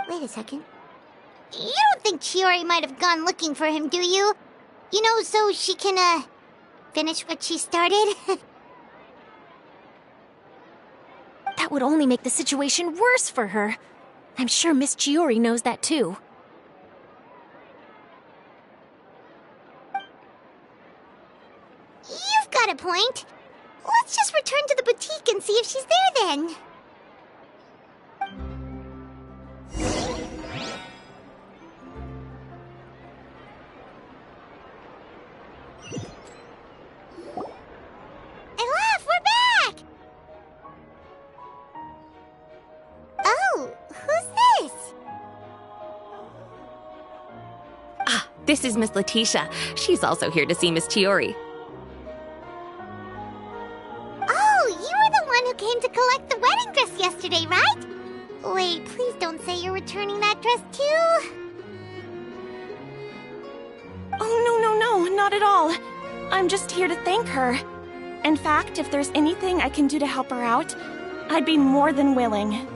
Wait a second. You don't think Chiori might have gone looking for him, do you? You know, so she can, finish what she started? That would only make the situation worse for her. I'm sure Miss Chiori knows that too. You've got a point. Let's just return to the boutique and see if she's there then. This is Miss Letitia. She's also here to see Miss Chiori. Oh, you were the one who came to collect the wedding dress yesterday, right? Wait, please don't say you're returning that dress too. Oh, no, not at all. I'm just here to thank her. In fact, if there's anything I can do to help her out, I'd be more than willing.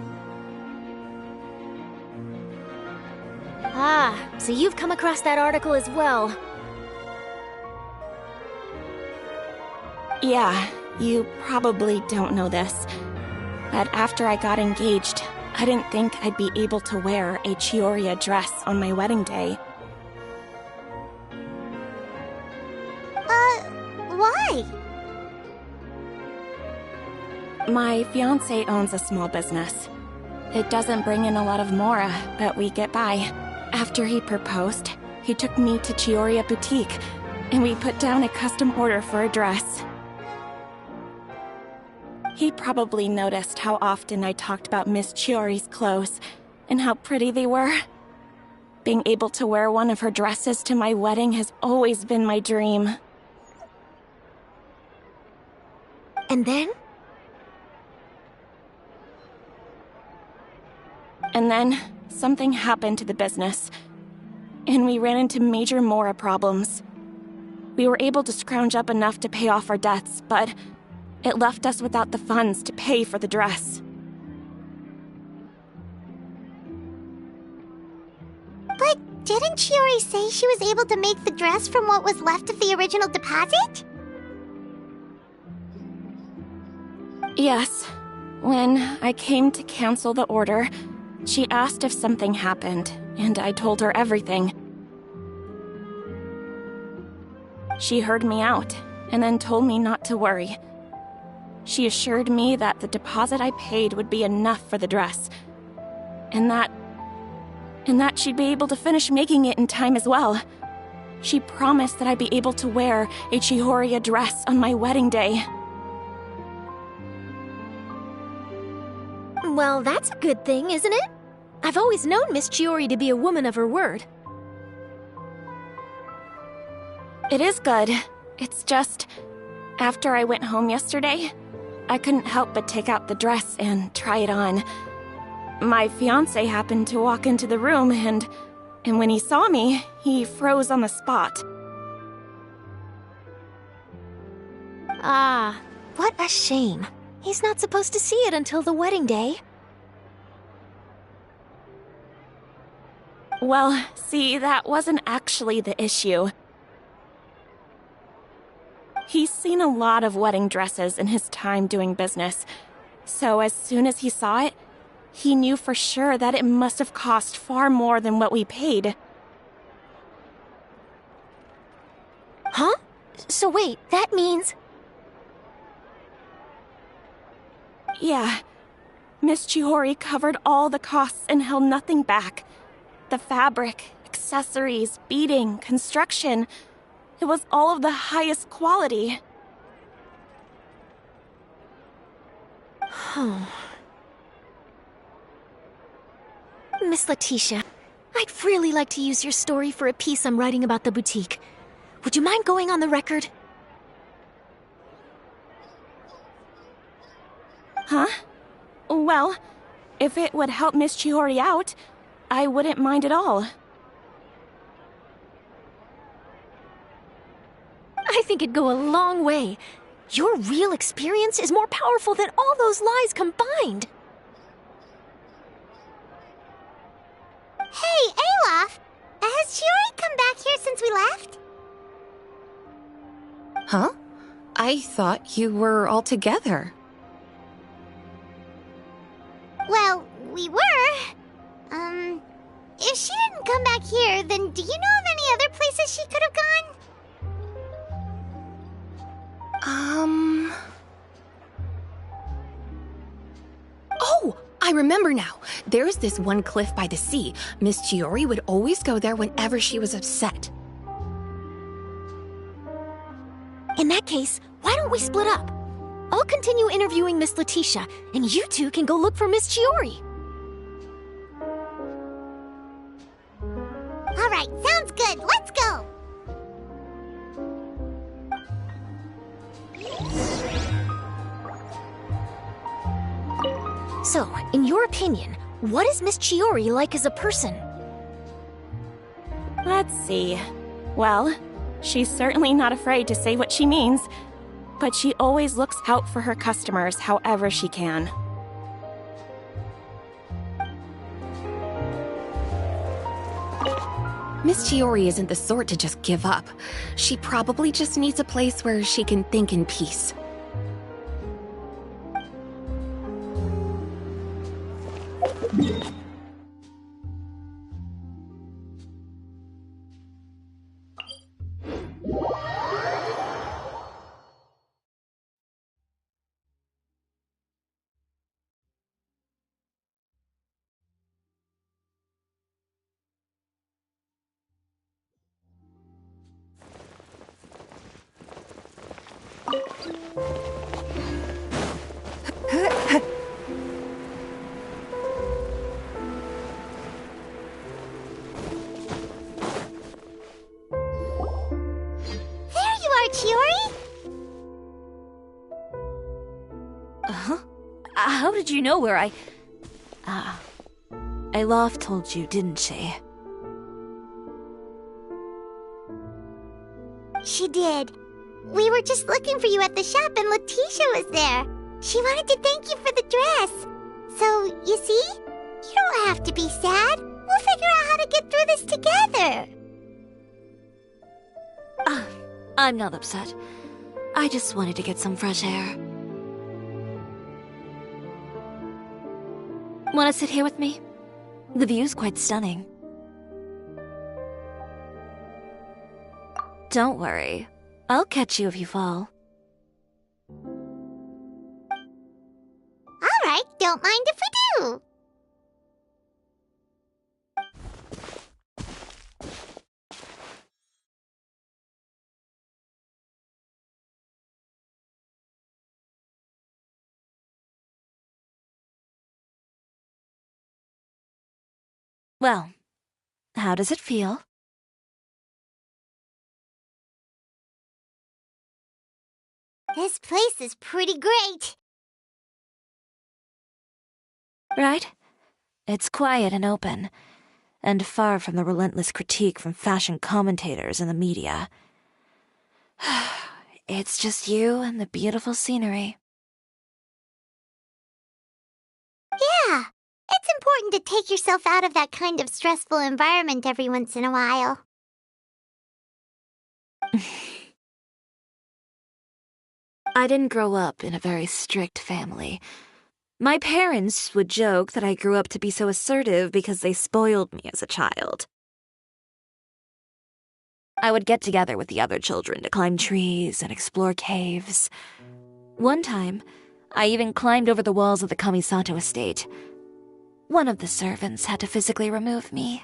Ah, so you've come across that article as well. Yeah, you probably don't know this, but after I got engaged, I didn't think I'd be able to wear a Chioriya dress on my wedding day. Why? My fiancé owns a small business. It doesn't bring in a lot of mora, but we get by. After he proposed, he took me to Chioriya Boutique, and we put down a custom order for a dress. He probably noticed how often I talked about Miss Chiori's clothes, and how pretty they were. Being able to wear one of her dresses to my wedding has always been my dream. And then? And then, something happened to the business, and we ran into major mora problems. We were able to scrounge up enough to pay off our debts, but it left us without the funds to pay for the dress. But didn't Chiori say she was able to make the dress from what was left of the original deposit? Yes. When I came to cancel the order, she asked if something happened, and I told her everything. She heard me out, and then told me not to worry. She assured me that the deposit I paid would be enough for the dress, and that she'd be able to finish making it in time as well. She promised that I'd be able to wear a Chioriya dress on my wedding day. Well, that's a good thing, isn't it? I've always known Miss Chiori to be a woman of her word. It is good. It's just, after I went home yesterday, I couldn't help but take out the dress and try it on. My fiancé happened to walk into the room, and when he saw me, he froze on the spot. Ah, what a shame. He's not supposed to see it until the wedding day. Well, see, that wasn't actually the issue. He's seen a lot of wedding dresses in his time doing business, so as soon as he saw it, he knew for sure that it must have cost far more than what we paid. Huh? So wait, that means... Yeah. Miss Chiori covered all the costs and held nothing back. The fabric, accessories, beading, construction. It was all of the highest quality. Miss Letitia, I'd really like to use your story for a piece I'm writing about the boutique. Would you mind going on the record? Huh? Well, if it would help Miss Chiori out, I wouldn't mind at all. I think it'd go a long way. Your real experience is more powerful than all those lies combined. Hey, Olaf! Has Chiori come back here since we left? Huh? I thought you were all together. Well, we were. If she didn't come back here, then do you know of any other places she could have gone? Oh, I remember now. There's this one cliff by the sea. Miss Chiori would always go there whenever she was upset. In that case, why don't we split up? I'll continue interviewing Miss Letitia, and you two can go look for Miss Chiori. All right, sounds good. Let's go! So, in your opinion, what is Miss Chiori like as a person? Let's see. Well, she's certainly not afraid to say what she means, but she always looks out for her customers however she can. Miss Chiori isn't the sort to just give up. She probably just needs a place where she can think in peace. Chiori? Huh? How did you know where I... Alof told you, didn't she? She did. We were just looking for you at the shop and Letitia was there. She wanted to thank you for the dress. So, you see? You don't have to be sad. We'll figure out how to get through this together. I'm not upset. I just wanted to get some fresh air. Want to sit here with me? The view's quite stunning. Don't worry. I'll catch you if you fall. All right, don't mind if we do. Well, how does it feel? This place is pretty great. Right? It's quiet and open, and far from the relentless critique from fashion commentators and the media. It's just you and the beautiful scenery. Yeah, it's important to take yourself out of that kind of stressful environment every once in a while. I didn't grow up in a very strict family. My parents would joke that I grew up to be so assertive because they spoiled me as a child. I would get together with the other children to climb trees and explore caves. One time, I even climbed over the walls of the Kamisato estate. One of the servants had to physically remove me.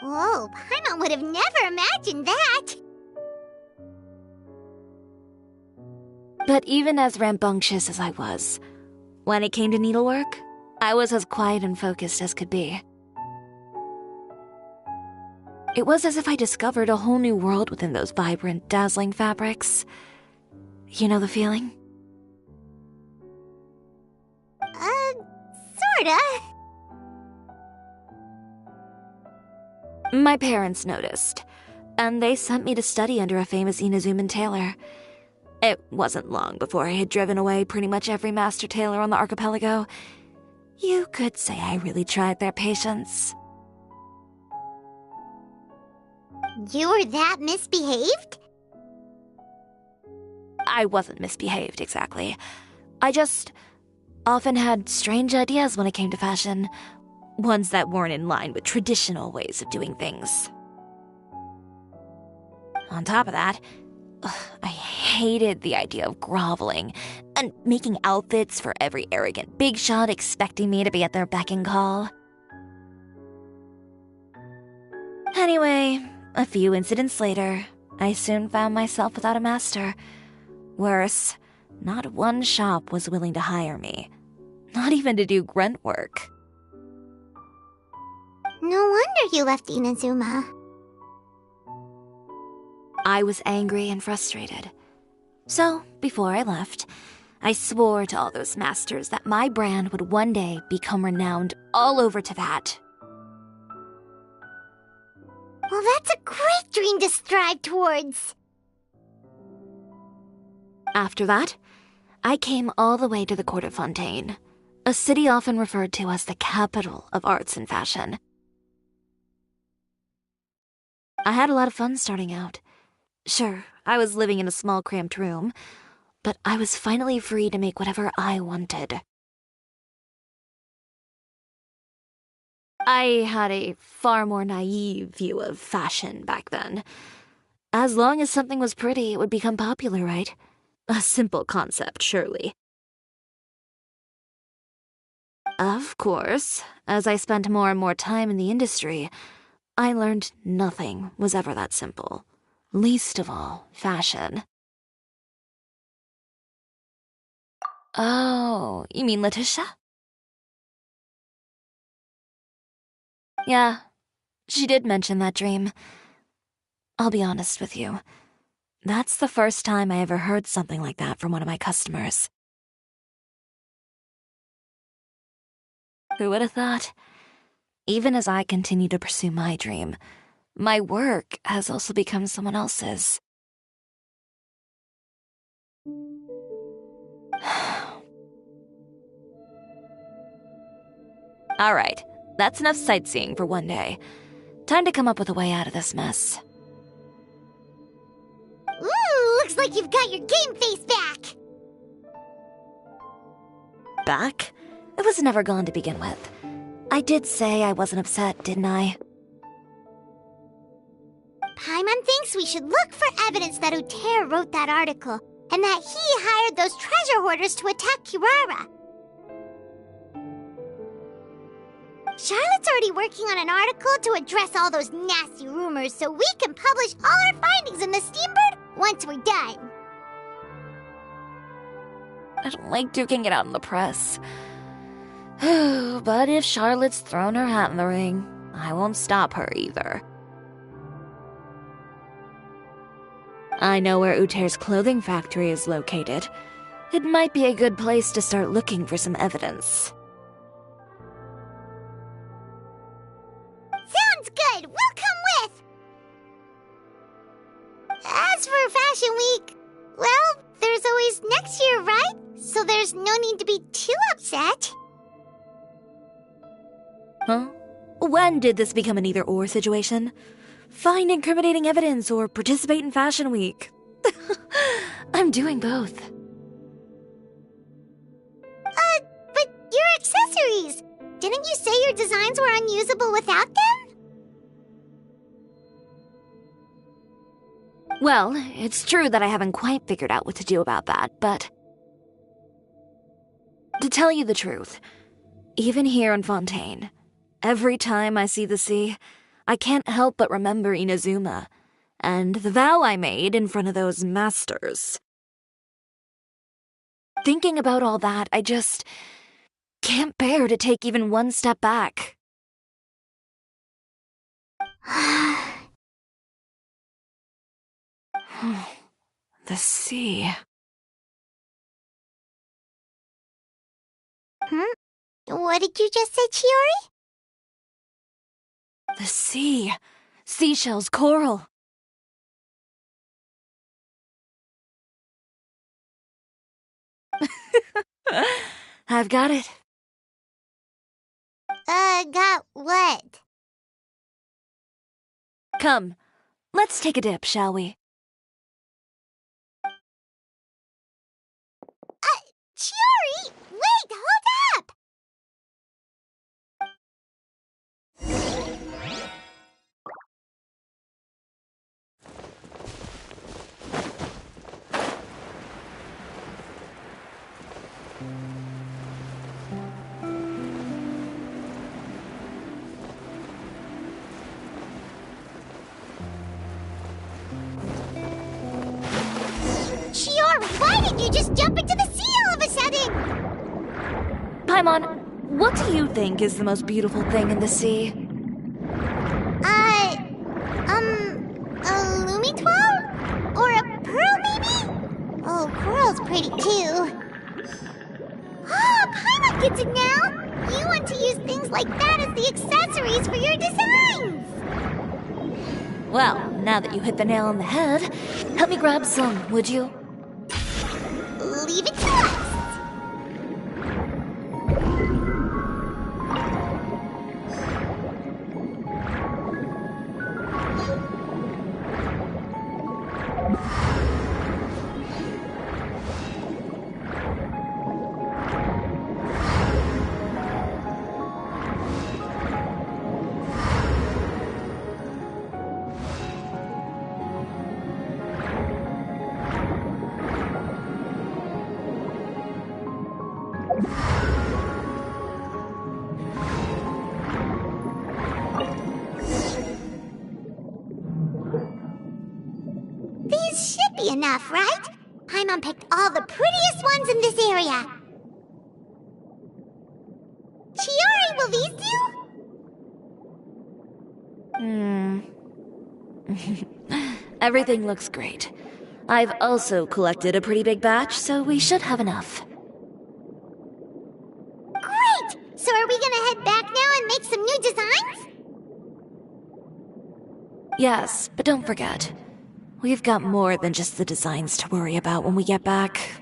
Whoa, Paimon would have never imagined that! But even as rambunctious as I was, when it came to needlework, I was as quiet and focused as could be. It was as if I discovered a whole new world within those vibrant, dazzling fabrics. You know the feeling? Sorta. My parents noticed, and they sent me to study under a famous Inazuman tailor. It wasn't long before I had driven away pretty much every master tailor on the archipelago. You could say I really tried their patience. You were that misbehaved? I wasn't misbehaved, exactly. I just often had strange ideas when it came to fashion. Ones that weren't in line with traditional ways of doing things. On top of that, I hated the idea of groveling and making outfits for every arrogant big shot expecting me to be at their beck and call. Anyway, a few incidents later, I soon found myself without a master. Worse, not one shop was willing to hire me. Not even to do grunt work. No wonder you left Inazuma. I was angry and frustrated. So, before I left, I swore to all those masters that my brand would one day become renowned all over Teyvat. Well, that's a great dream to strive towards. After that, I came all the way to the court of Fontaine, a city often referred to as the capital of arts and fashion. I had a lot of fun starting out. Sure, I was living in a small cramped room, but I was finally free to make whatever I wanted. I had a far more naive view of fashion back then. As long as something was pretty, it would become popular, right? A simple concept, surely. Of course, as I spent more and more time in the industry, I learned nothing was ever that simple. Least of all, fashion. Oh, you mean Letitia? Yeah, she did mention that dream. I'll be honest with you. That's the first time I ever heard something like that from one of my customers. Who would have thought? Even as I continue to pursue my dream, my work has also become someone else's. All right, that's enough sightseeing for one day. Time to come up with a way out of this mess. Ooh, looks like you've got your game face back! Back? It was never gone to begin with. I did say I wasn't upset, didn't I? Paimon thinks we should look for evidence that Uter wrote that article, and that he hired those treasure hoarders to attack Kirara. Charlotte's already working on an article to address all those nasty rumors so we can publish all our findings in the Steambird once we're done. I don't like duking it out in the press. But if Charlotte's thrown her hat in the ring, I won't stop her either. I know where Uter's clothing factory is located. It might be a good place to start looking for some evidence. Sounds good! We'll come with! As for Fashion Week, well, there's always next year, right? So there's no need to be too upset. Huh? When did this become an either-or situation? Find incriminating evidence or participate in Fashion Week. I'm doing both. But your accessories! Didn't you say your designs were unusable without them? Well, it's true that I haven't quite figured out what to do about that, but... To tell you the truth, even here in Fontaine, every time I see the sea, I can't help but remember Inazuma, and the vow I made in front of those masters. Thinking about all that, I just can't bear to take even one step back. The sea. What did you just say, Chiori? The sea. Seashells, coral. I've got it. Got what? Come, let's take a dip, shall we? Chiori! Wait, hold up! Chiori, why did you just jump into the sea all of a sudden? Paimon, what do you think is the most beautiful thing in the sea? A Lumitoile? Or a pearl, maybe? Oh, coral's pretty too. Oh, Paimon gets it now! You want to use things like that as the accessories for your designs! Well, now that you hit the nail on the head, help me grab some, would you? Leave it to us! These should be enough, right? Paimon picked all the prettiest ones in this area. Chiori, will these do? Everything looks great. I've also collected a pretty big batch, so we should have enough. Great! So are we gonna head back now and make some new designs? Yes, but don't forget, we've got more than just the designs to worry about when we get back.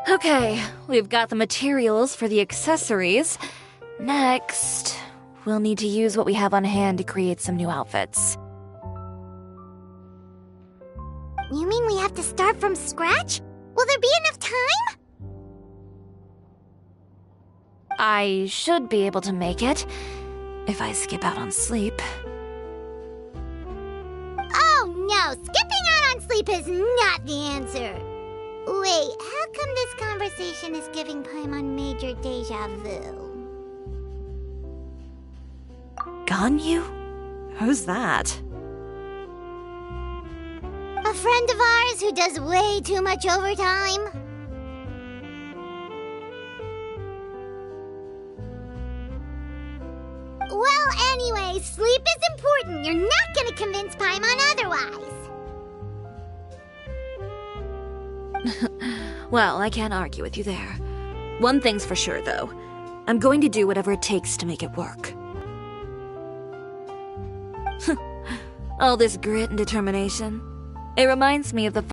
Okay, we've got the materials for the accessories. Next, we'll need to use what we have on hand to create some new outfits. You mean we have to start from scratch? Will there be enough time? I should be able to make it, if I skip out on sleep. Oh no, skipping out on sleep is not the answer. Wait, how come this conversation is giving Paimon major deja vu? Ganyu? Who's that? A friend of ours who does way too much overtime? Well, anyway, sleep is important. You're not gonna convince Paimon otherwise. Well, I can't argue with you there. One thing's for sure, though. I'm going to do whatever it takes to make it work. All this grit and determination. It reminds me of the